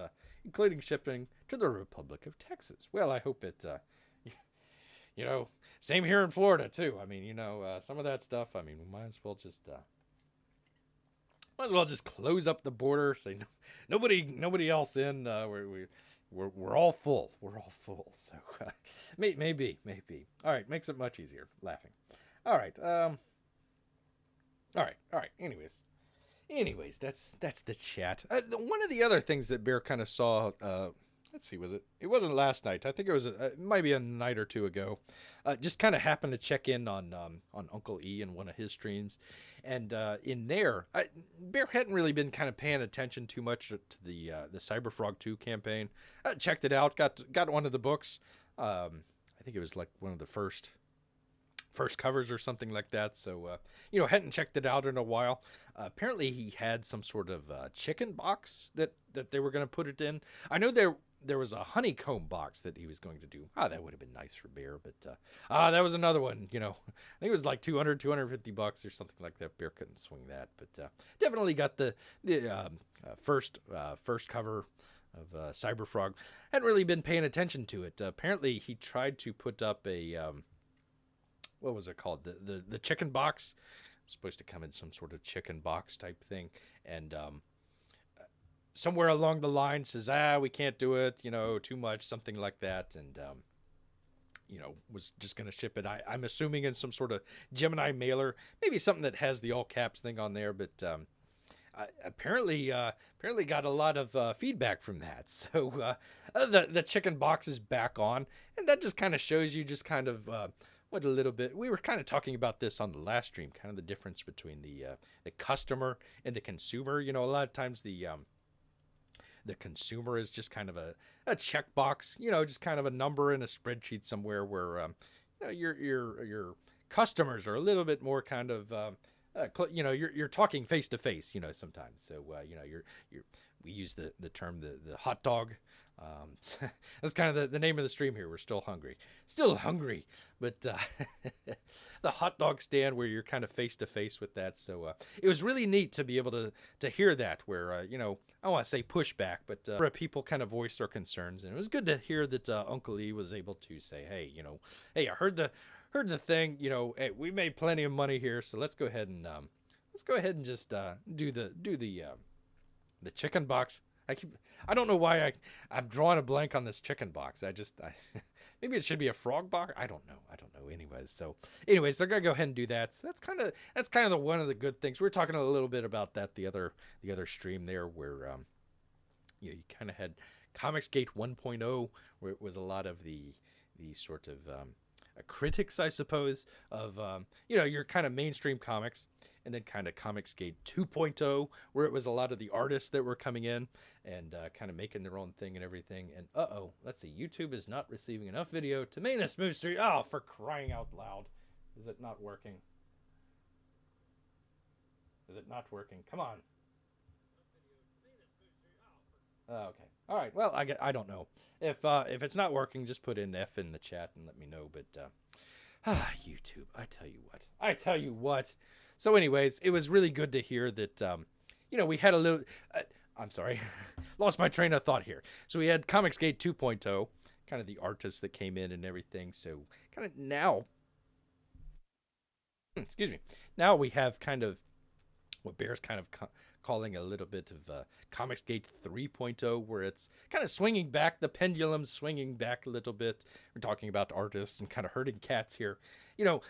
including shipping to the Republic of Texas. Well, I hope it, same here in Florida, too. I mean, some of that stuff, we might as well just close up the border, say nobody else in. We're all full. So maybe. All right, makes it much easier. Laughing. All right. All right. Anyways, that's the chat. One of the other things that Bear kind of saw. Let's see, it wasn't last night. I think it was. It might be a night or two ago. Just kind of happened to check in on Uncle E in one of his streams, and in there, Bear hadn't really been kind of paying attention too much to the Cyberfrog 2 campaign. Checked it out. Got one of the books. I think it was like one of the first covers or something like that. So hadn't checked it out in a while. Apparently, he had some sort of chicken box that they were going to put it in. I know there was a honeycomb box that he was going to do. That would have been nice for Bear, but that was another one. I think it was like $250 or something like that. Bear couldn't swing that, but definitely got the first cover of Cyberfrog. Hadn't really been paying attention to it. Apparently, he tried to put up a what was it called? The chicken box. It's supposed to come in some sort of chicken box type thing, and somewhere along the line says, we can't do it, too much, something like that. And, was just going to ship it. I'm assuming in some sort of Gemini mailer, maybe something that has the all caps thing on there. But apparently got a lot of feedback from that. So the chicken box is back on, and that just kind of shows you just kind of what a little bit. We were kind of talking about this on the last stream, kind of the difference between the customer and the consumer. You know, a lot of times the consumer is just kind of a checkbox, you know, just kind of a number in a spreadsheet somewhere where you know, your customers are a little bit more kind of you know, you're talking face to face, you know, sometimes. So you know, we use the term the hot dog. That's kind of the name of the stream here. We're still hungry, but the hot dog stand where you're kind of face to face with that. So it was really neat to be able to hear that, where you know, I don't want to say pushback, but people kind of voice their concerns, and it was good to hear that Uncle E was able to say, hey, you know, hey, I heard the thing, you know, hey, we made plenty of money here, so let's go ahead and just do the chicken box. I don't know why I'm drawing a blank on this chicken box. Maybe it should be a frog box. I don't know. Anyways, they're gonna go ahead and do that. So that's kind of one of the good things. We were talking a little bit about that the other stream there, where you know, you kind of had Comicsgate 1.0, where it was a lot of the sort of critics, I suppose, of you know, your kind of mainstream comics, and then kind of Comicsgate 2.0, where it was a lot of the artists that were coming in and kind of making their own thing and everything. And let's see, YouTube is not receiving enough video to maintain a smooth stream. Oh, for crying out loud! Is it not working? Come on. Okay. All right. Well, I don't know. If it's not working, just put in F in the chat and let me know. But YouTube, I tell you what. So, anyways, it was really good to hear that. You know, we had a little. I'm sorry, lost my train of thought here. So we had Comicsgate 2.0, kind of the artists that came in and everything. So kind of now, excuse me. Now we have kind of what Bear's kind of calling a little bit of Comicsgate 3.0, where it's kind of swinging back, the pendulum swinging back a little bit. We're talking about artists and kind of herding cats here. You know,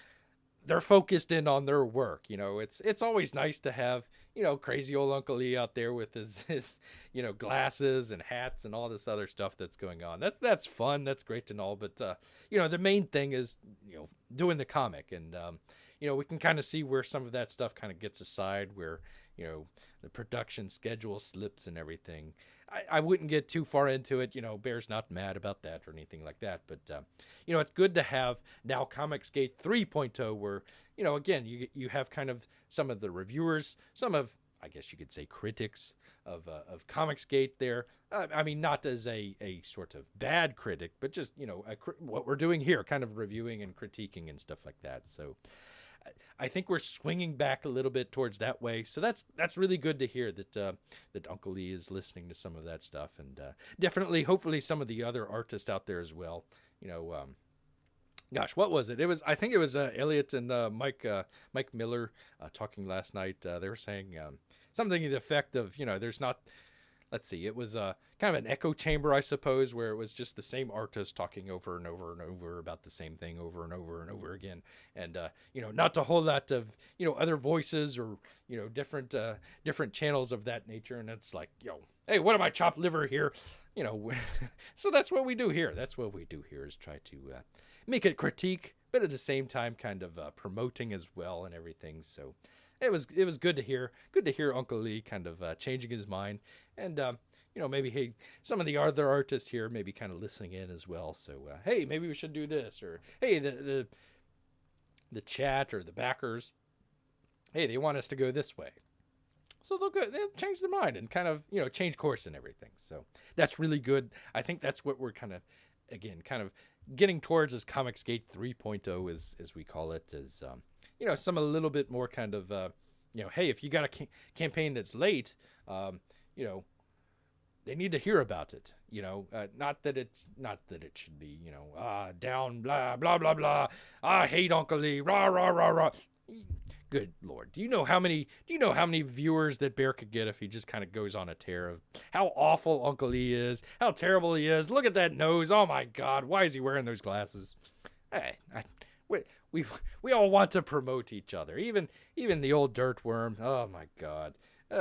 they're focused in on their work. You know, it's always nice to have, you know, crazy old Uncle E out there with his you know, glasses and hats and all this other stuff that's going on. That's fun. That's great and all. But you know, the main thing is, you know, doing the comic, and you know, we can kind of see where some of that stuff kind of gets aside, where, you know, the production schedule slips and everything. I wouldn't get too far into it. You know, Bear's not mad about that or anything like that. But, you know, it's good to have now Comicsgate 3.0, where, you know, again, you have kind of some of the reviewers, some of, I guess you could say, critics of Comicsgate there. I mean, not as a sort of bad critic, but just, you know, what we're doing here, kind of reviewing and critiquing and stuff like that. So I think we're swinging back a little bit towards that way. So that's really good to hear that Uncle E is listening to some of that stuff, and definitely, hopefully, some of the other artists out there as well. You know, gosh, what was it? I think it was Elliot and Mike Miller talking last night. They were saying something to the effect of, you know, there's not. Let's see, it was kind of an echo chamber, I suppose, where it was just the same artist talking over and over and over about the same thing over and over and over again. And, you know, not a whole lot of, you know, other voices or, you know, different channels of that nature. And it's like, yo, hey, what am I, chopped liver here? You know, so that's what we do here. That's what we do here, is try to make it critique, but at the same time kind of promoting as well and everything. So it was good to hear. Good to hear Uncle Lee kind of changing his mind, and you know, maybe some of the other artists here maybe kind of listening in as well. So hey, maybe we should do this, or hey, the chat or the backers, hey, they want us to go this way, so they'll change their mind and kind of, you know, change course and everything. So that's really good. I think that's what we're kind of getting towards, as Comicsgate 3.0, as we call it, is you know, some a little bit more kind of, you know, hey, if you got a campaign that's late, you know, they need to hear about it. You know, not that it should be, you know, down, blah blah blah blah. I hate Uncle Lee, rah rah rah rah. Good Lord, do you know how many viewers that Bear could get if he just kind of goes on a tear of how awful Uncle Lee is, how terrible he is? Look at that nose. Oh my God, why is he wearing those glasses? Hey, we all want to promote each other, even the old dirt worm. Oh my God,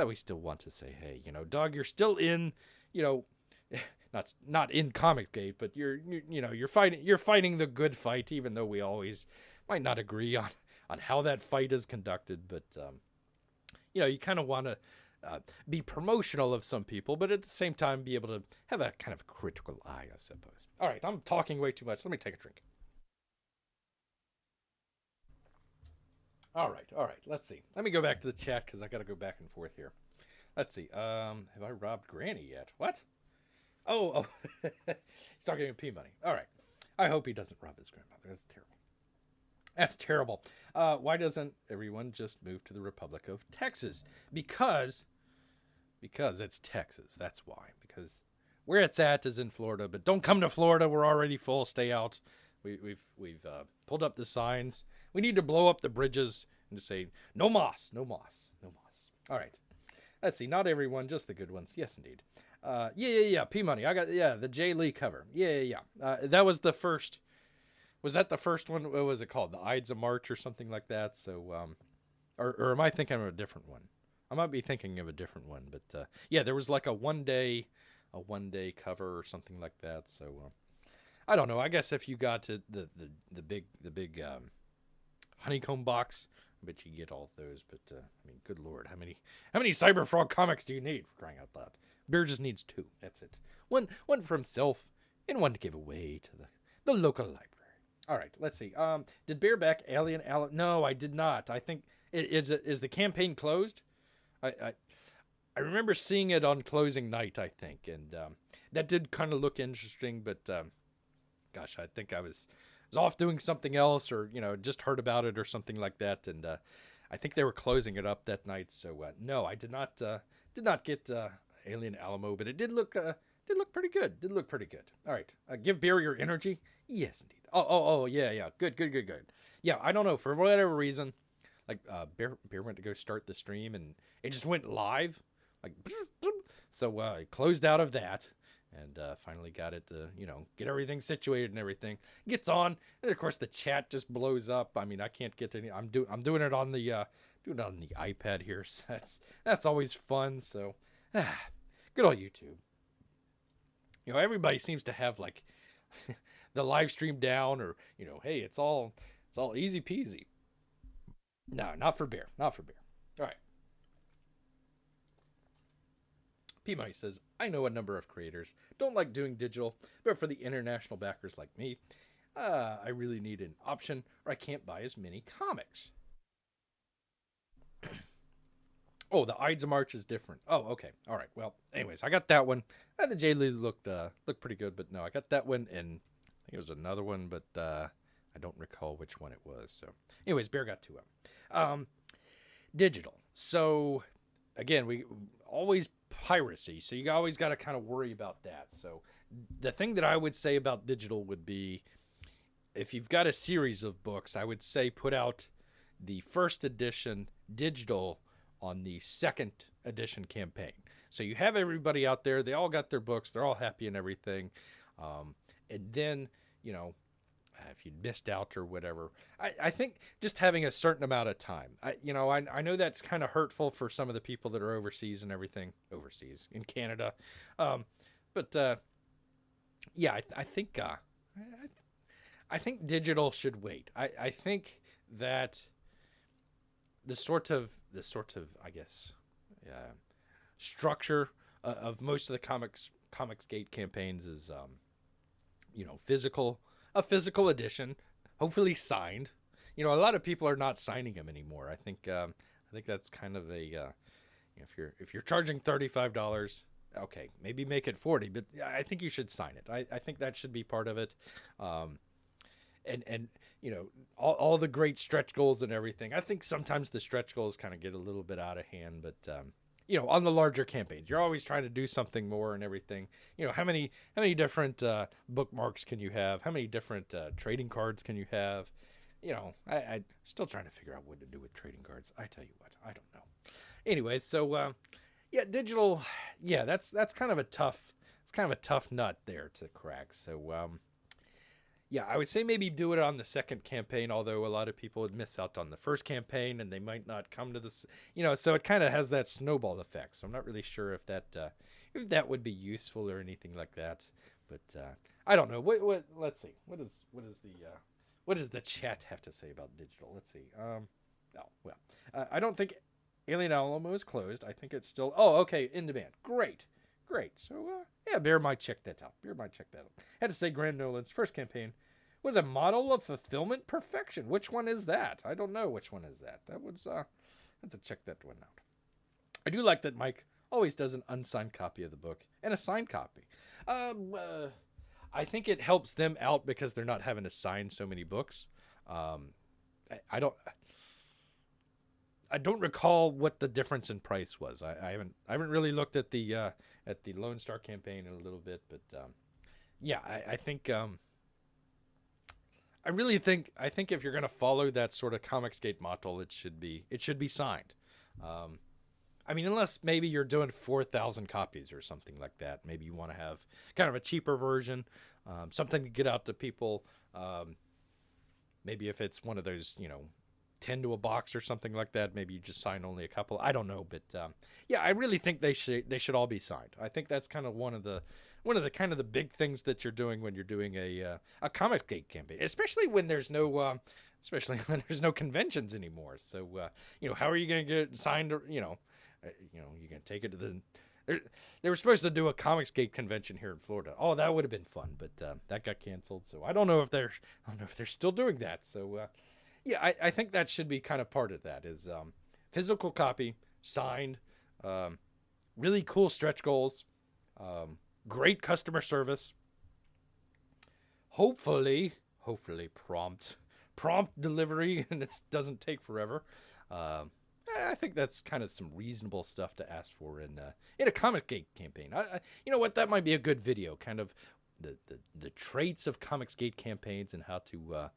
we still want to say, hey, dog, you're still in, you know, not in Comic-Gate, but you're fighting the good fight, even though we always might not agree on how that fight is conducted. But you kind of want to be promotional of some people, but at the same time be able to have a kind of critical eye, I suppose. All right, I'm talking way too much. Let me take a drink. All right, all right. Let's see. Let me go back to the chat because I got to go back and forth here. Let's see. Have I robbed Granny yet? What? Oh. He's talking to P Money. All right. I hope he doesn't rob his grandmother. That's terrible. That's terrible. Why doesn't everyone just move to the Republic of Texas? Because it's Texas. That's why. Because where it's at is in Florida. But don't come to Florida. We're already full. Stay out. We've pulled up the signs. We need to blow up the bridges and just say no moss, no moss, no moss. All right. Let's see. Not everyone, just the good ones. Yes, indeed. Yeah. P Money. I got the Jay Lee cover. Yeah. That was the first. Was that the first one? What was it called? The Ides of March or something like that. So, or am I thinking of a different one? I might be thinking of a different one, but yeah, there was like a one day cover or something like that. So, I don't know. I guess if you got to the big honeycomb box, I bet you get all those. But I mean, good lord, how many Cyberfrog comics do you need, for crying out loud? Bear just needs 2. That's it. One for himself, and one to give away to the local library. All right, let's see. Did Bear back Alien Alamo? No, I did not. I think is the campaign closed? I remember seeing it on closing night, I think, and that did kind of look interesting. But gosh, I think I was off doing something else, or just heard about it or something like that, and I think they were closing it up that night. So no, I did not get Alien Alamo, but it did look pretty good. Did look pretty good. All right, give Bear your energy. Yes, indeed. Oh, yeah. Good. Yeah, I don't know, for whatever reason, like Bear went to go start the stream and it just went live, like so. I closed out of that and finally got it to get everything situated and everything. Gets on, and of course the chat just blows up. I mean, I can't get any. I'm doing it on the iPad here. So that's always fun. So good old YouTube. Everybody seems to have like the live stream down, or hey, it's all easy peasy. No, not for Bear. All right. P Money says, I know a number of creators don't like doing digital, but for the international backers like me, I really need an option, or I can't buy as many comics. Oh, the Ides of March is different. Oh, okay. All right. Well, anyways, I got that one. The J Lee looked pretty good, but no, I got that one, and I think it was another one, but I don't recall which one it was. So, anyways, Bear got 2 of them. Digital. So, again, we always piracy, so you always got to kind of worry about that. So, the thing that I would say about digital would be, if you've got a series of books, I would say put out the first edition digital on the second edition campaign. So you have everybody out there, they all got their books, they're all happy and everything. And then, if you missed out or whatever, I think just having a certain amount of time. I know that's kind of hurtful for some of the people that are overseas and everything, overseas in Canada. But yeah, I think digital should wait. I think that the sort of I guess structure of most of the Comicsgate campaigns is a physical edition, hopefully signed. A lot of people are not signing them anymore. I think that's kind of a if you're charging $35, okay, maybe make it 40, but I think you should sign it. I think that should be part of it. And all the great stretch goals and everything. I think sometimes the stretch goals kind of get a little bit out of hand, but on the larger campaigns, you're always trying to do something more and everything. How many different bookmarks can you have? How many different trading cards can you have? I still trying to figure out what to do with trading cards. I tell you what, I don't know. Anyway, so yeah, digital, yeah, that's kind of a tough nut there to crack. So Yeah, I would say maybe do it on the second campaign, although a lot of people would miss out on the first campaign and they might not come to this, so it kind of has that snowball effect. So I'm not really sure if that would be useful or anything like that. But I don't know. What let's see. What does the chat have to say about digital? Let's see. Oh, well. I don't think Alien Alamo is closed. I think it's still okay, in demand. Great. So yeah, Bear might check that out. Had to say Grand Nolan's first campaign was a model of fulfillment perfection. Which one is that? I don't know which one is that. That was I have to check that one out. I do like that Mike always does an unsigned copy of the book and a signed copy. I think it helps them out because they're not having to sign so many books. I don't recall what the difference in price was. I haven't really looked at the Lone Star campaign in a little bit, but yeah, I think I really think if you're gonna follow that sort of Comicsgate model, it should be signed. I mean, unless maybe you're doing 4,000 copies or something like that. Maybe you want to have kind of a cheaper version, something to get out to people. Maybe if it's one of those, 10 to a box or something like that, maybe you just sign only a couple. I don't know, but yeah, I really think they should all be signed. I think that's kind of one of the kind of the big things that you're doing when you're doing a Comicsgate campaign, especially when there's no conventions anymore. So how are you going to get it signed? You're going to take it to the. They were supposed to do a Comicsgate convention here in Florida. Oh, that would have been fun, but that got canceled. So I don't know if they're still doing that. So yeah, I think that should be kind of part of that is physical copy, signed, really cool stretch goals, great customer service. Hopefully prompt delivery, and it doesn't take forever. I think that's kind of some reasonable stuff to ask for in a Comicsgate campaign. You know what? That might be a good video, kind of the traits of Comicsgate campaigns and how to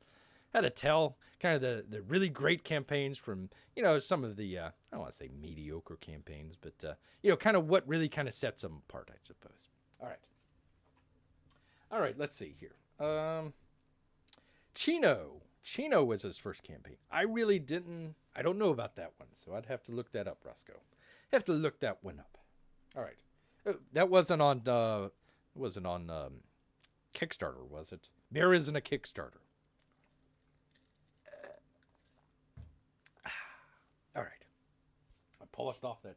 tell kind of the really great campaigns from some of the I don't want to say mediocre campaigns, but kind of what really kind of sets them apart, I suppose. All right. Let's see here. Chino was his first campaign. I don't know about that one, so I'd have to look that up, Roscoe. Have to look that one up. All right. That wasn't on Kickstarter, was it? Bear isn't a Kickstarter. All right. I polished off that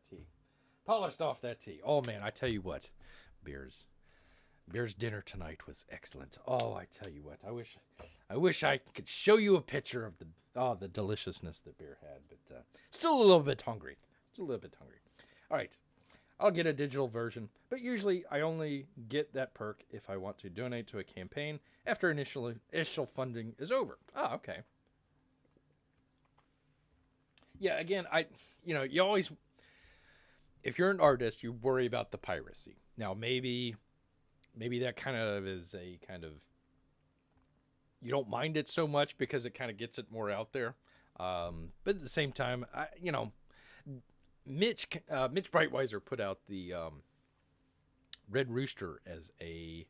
tea. Oh man, I tell you what, Bear's dinner tonight was excellent. Oh, I tell you what, I wish I could show you a picture of the deliciousness that Bear had, but still a little bit hungry. All right, I'll get a digital version, but usually I only get that perk if I want to donate to a campaign after initial funding is over. Ah, okay. Yeah, again, you always, if you're an artist, you worry about the piracy. Now, maybe that kind of is a kind of, you don't mind it so much because it kind of gets it more out there. But at the same time, Mitch Breitweiser put out the Red Rooster as a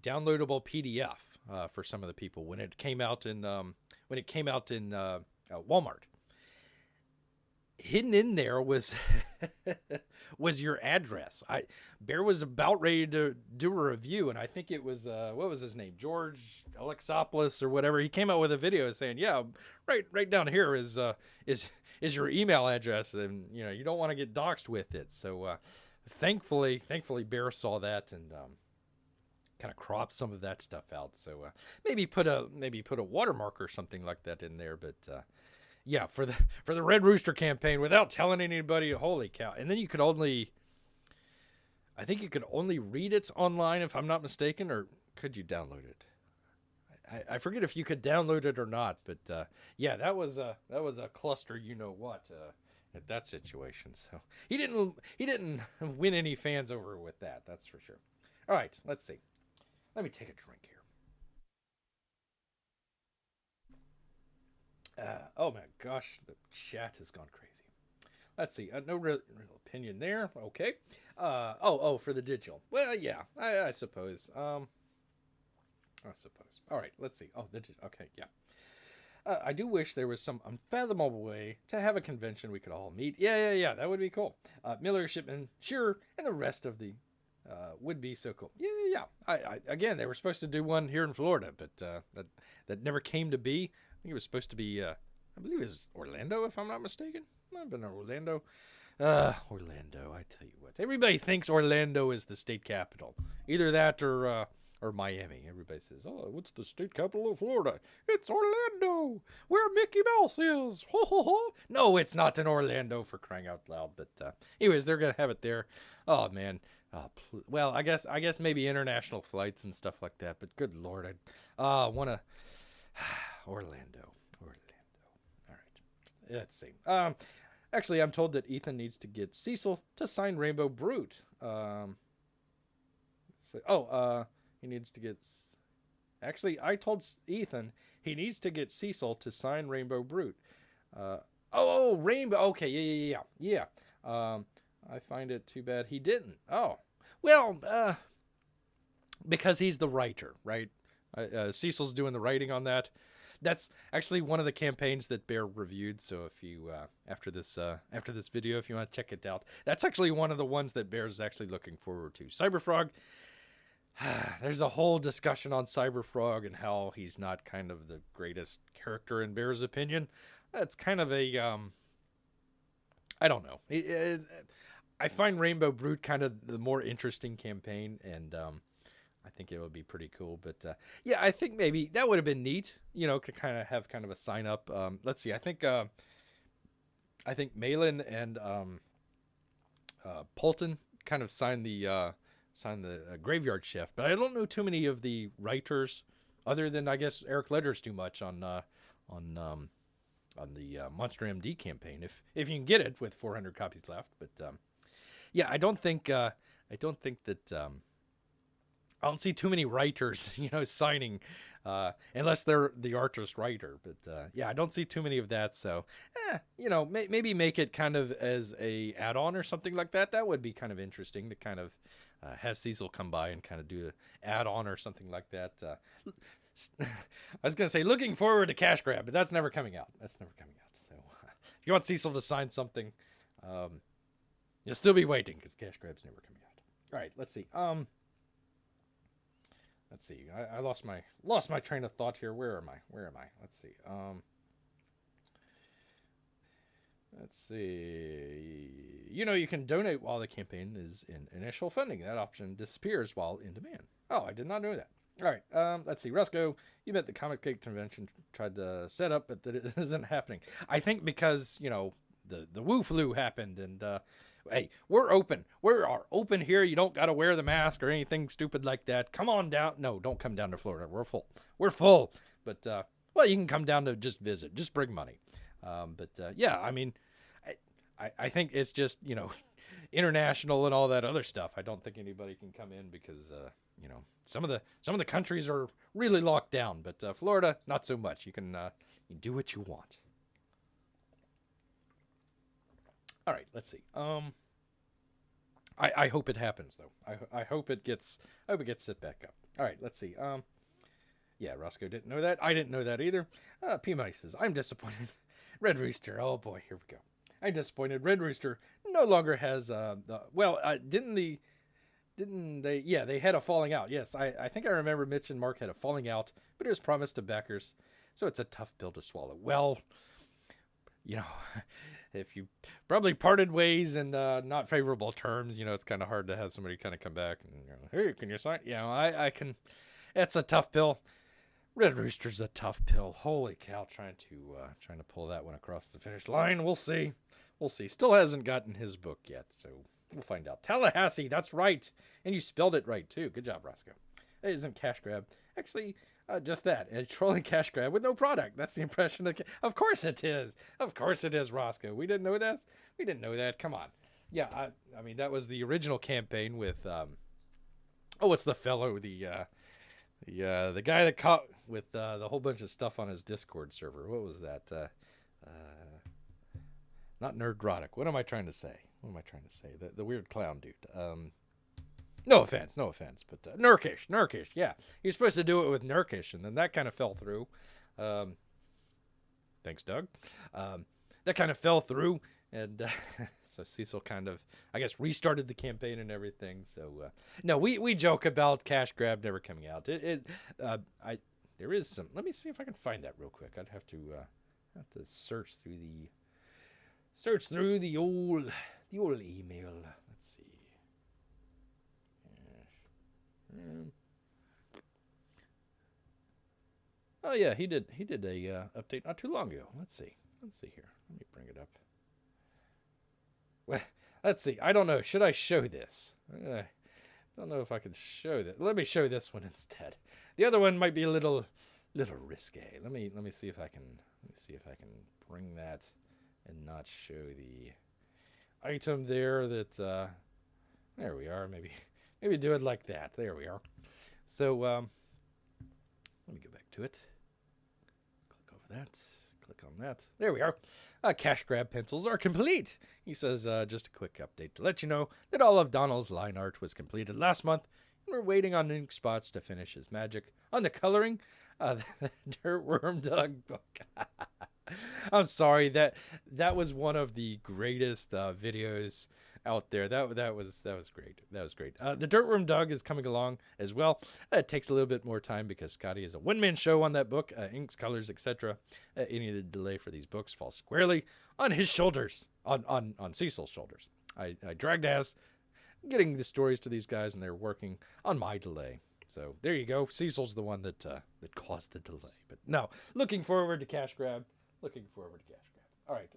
downloadable PDF for some of the people when it came out in Walmart. Hidden in there was your address. Bear was about ready to do a review, and I think it was what was his name, George Alexopoulos or whatever. He came out with a video saying, "Yeah, right down here is your email address, and you don't want to get doxxed with it." So thankfully, Bear saw that and kind of cropped some of that stuff out. So maybe put a watermark or something like that in there, but. Yeah, for the Red Rooster campaign, without telling anybody, holy cow! And then I think you could only read it online, if I'm not mistaken, or could you download it? I forget if you could download it or not, but yeah, that was a cluster, at that situation. So he didn't win any fans over with that. That's for sure. All right, let's see. Let me take a drink here. Oh my gosh, the chat has gone crazy. Let's see. No real opinion there. Okay. For the digital. Well, yeah, I suppose. I suppose. All right, let's see. Oh, okay, yeah. I do wish there was some unfathomable way to have a convention we could all meet. Yeah. That would be cool. Miller, Shipman, sure, and the rest of the would be so cool. Yeah. Again, they were supposed to do one here in Florida, but that never came to be. I think it was supposed to be. I believe it was Orlando, if I'm not mistaken. Might have been Orlando. Orlando. I tell you what, everybody thinks Orlando is the state capital. Either that or Miami. Everybody says, "Oh, what's the state capital of Florida? It's Orlando, where Mickey Mouse is." Ho ho ho! No, it's not in Orlando, for crying out loud. But anyways, they're gonna have it there. Oh man. Well, I guess maybe international flights and stuff like that. But good lord, I wanna Orlando. All right, let's see. Actually, I'm told that Ethan needs to get Cecil to sign Rainbow Brute. He needs to get. Actually, I told Ethan he needs to get Cecil to sign Rainbow Brute. Rainbow. Okay, yeah. I find it too bad he didn't. Oh, well, because he's the writer, right? Cecil's doing the writing on that. That's actually one of the campaigns that Bear reviewed. So if you after this video, if you want to check it out, that's actually one of the ones that Bear's actually looking forward to. Cyberfrog. There's a whole discussion on Cyberfrog and how he's not kind of the greatest character in Bear's opinion. That's kind of a I don't know. I find Rainbow Brute kind of the more interesting campaign, and I think it would be pretty cool. But yeah, I think maybe that would have been neat. To kind of have kind of a sign up. Let's see. I think Malin and Polton kind of signed the Graveyard Chef, but I don't know too many of the writers, other than I guess Eric Letters too much on the Monster MD campaign. If you can get it with 400 copies left, but yeah, I don't think that. I don't see too many writers, signing, unless they're the artist writer. But yeah, I don't see too many of that. So, maybe make it kind of as a add-on or something like that. That would be kind of interesting to kind of have Cecil come by and kind of do an add-on or something like that. I was gonna say looking forward to Cash Grab, but that's never coming out. So, if you want Cecil to sign something, you'll still be waiting because Cash Grab's never coming out. All right, let's see. Let's see. I lost my train of thought here. Where am I? Let's see. Let's see. You can donate while the campaign is in initial funding. That option disappears while in demand. Oh, I did not know that. All right. Let's see. Roscoe, you bet the Comic Cake Convention tried to set up, but that it isn't happening. I think because, the Woo Flu happened, and hey, we're open. We are open here. You don't got to wear the mask or anything stupid like that. Come on down. No, don't come down to Florida. We're full. But, well, you can come down to just visit. Just bring money. Yeah, I mean, I think it's just, international and all that other stuff. I don't think anybody can come in because, some of the countries are really locked down. But Florida, not so much. You can do what you want. All right, let's see. I hope it happens though. I hope it gets set back up. All right, let's see. Yeah, Roscoe didn't know that. I didn't know that either. P Money says, I'm disappointed. Red Rooster. Oh boy, here we go. I'm disappointed. Red Rooster no longer has didn't they? Yeah, they had a falling out. Yes, I think I remember Mitch and Mark had a falling out, but it was promised to backers, so it's a tough pill to swallow. Well, if you probably parted ways in not favorable terms, it's kind of hard to have somebody kind of come back and hey, can you sign? I can. It's a tough pill. Red Rooster's a tough pill. Holy cow! Trying to pull that one across the finish line. We'll see. Still hasn't gotten his book yet, so we'll find out. Tallahassee. That's right, and you spelled it right too. Good job, Roscoe. It isn't Cash Grab. Actually, just that. A trolling Cash Grab with no product. That's the impression. Of course it is. Of course it is, Roscoe. We didn't know that. We didn't know that. Come on. Yeah, I mean, that was the original campaign with, what's the fellow? The guy that caught with the whole bunch of stuff on his Discord server. What was that? Not Nerdrotic. What am I trying to say? The weird clown dude. No offense, but Nurkish, yeah. You're supposed to do it with Nurkish, and then that kind of fell through. Um, thanks, Doug. That kind of fell through, and so Cecil kind of, I guess, restarted the campaign and everything. So no, we joke about Cash Grab never coming out. There is some. Let me see if I can find that real quick. I'd have to search through the old email. Let's see. Oh yeah, he did a update not too long ago. Let's see here. Let me bring it up. Well, let's see. I don't know. Should I show this? Don't know if I can show that. Let me show this one instead. The other one might be a little risque. Let me see if I can bring that and not show the item there. That there we are. Maybe do it like that. There we are. So let me go back to it. Click over that. Click on that. There we are. Cash grab pencils are complete. He says, just a quick update to let you know that all of Donald's line art was completed last month. And we're waiting on ink spots to finish his magic. On the coloring, the Dirt Worm Doug book. I'm sorry, that was one of the greatest videos out there. That was great. That was great. The Dirt Worm Doug is coming along as well. It takes a little bit more time because Scotty is a one-man show on that book. Inks, colors, etc. Any of the delay for these books falls squarely on his shoulders, on Cecil's shoulders. I dragged ass getting the stories to these guys, and they're working on my delay. So there you go. Cecil's the one that caused the delay. But no, looking forward to Cash Grab. All right.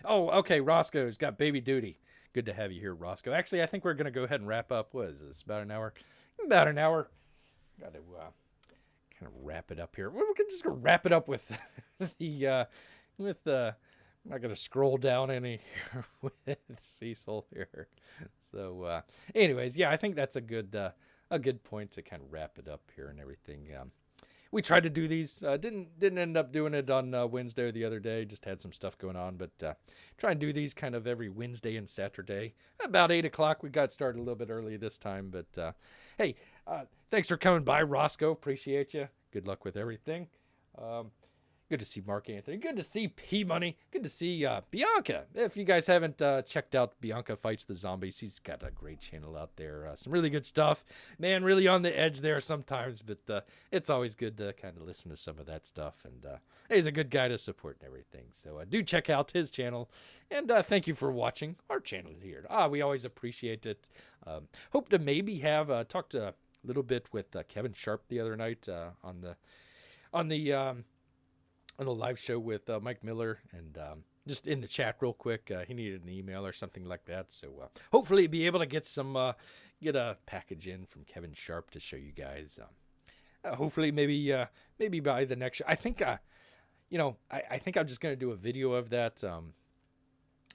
Oh, okay. Roscoe's got baby duty. Good to have you here, Roscoe. Actually, I think we're going to go ahead and wrap up. What is this? About an hour? Got to kind of wrap it up here. We're just going to wrap it up with I'm not going to scroll down any here with Cecil here. So, anyways, yeah, I think that's a good point to kind of wrap it up here and everything. We tried to do these. Didn't end up doing it on Wednesday or the other day. Just had some stuff going on. But try and do these kind of every Wednesday and Saturday. About 8 o'clock. We got started a little bit early this time. But hey, thanks for coming by, Roscoe. Appreciate you. Good luck with everything. Good to see Mark Anthony. Good to see P-Money. Good to see Bianca. If you guys haven't checked out Bianca Fights the Zombies, he's got a great channel out there. Some really good stuff. Man, really on the edge there sometimes, but it's always good to kind of listen to some of that stuff. And he's a good guy to support and everything. So do check out his channel. And thank you for watching our channel here. We always appreciate it. Hope to maybe have talked a little bit with Kevin Sharp the other night on the live show with Mike Miller, and just in the chat real quick, he needed an email or something like that. So hopefully be able to get a package in from Kevin Sharp to show you guys. Hopefully maybe by the next show. I think I think I'm just going to do a video of that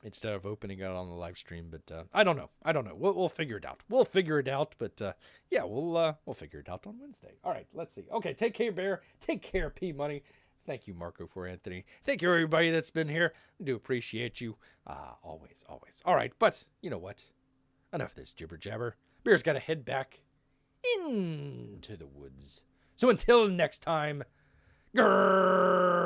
instead of opening it on the live stream. But I don't know. We'll figure it out. But yeah, we'll figure it out on Wednesday. All right, let's see. Okay, take care, Bear. Take care, P-Money. Thank you, Marco, for Anthony. Thank you, everybody that's been here. I do appreciate you. Always. All right, but you know what? Enough of this jibber jabber. Bear's got to head back into the woods. So until next time, grrrr.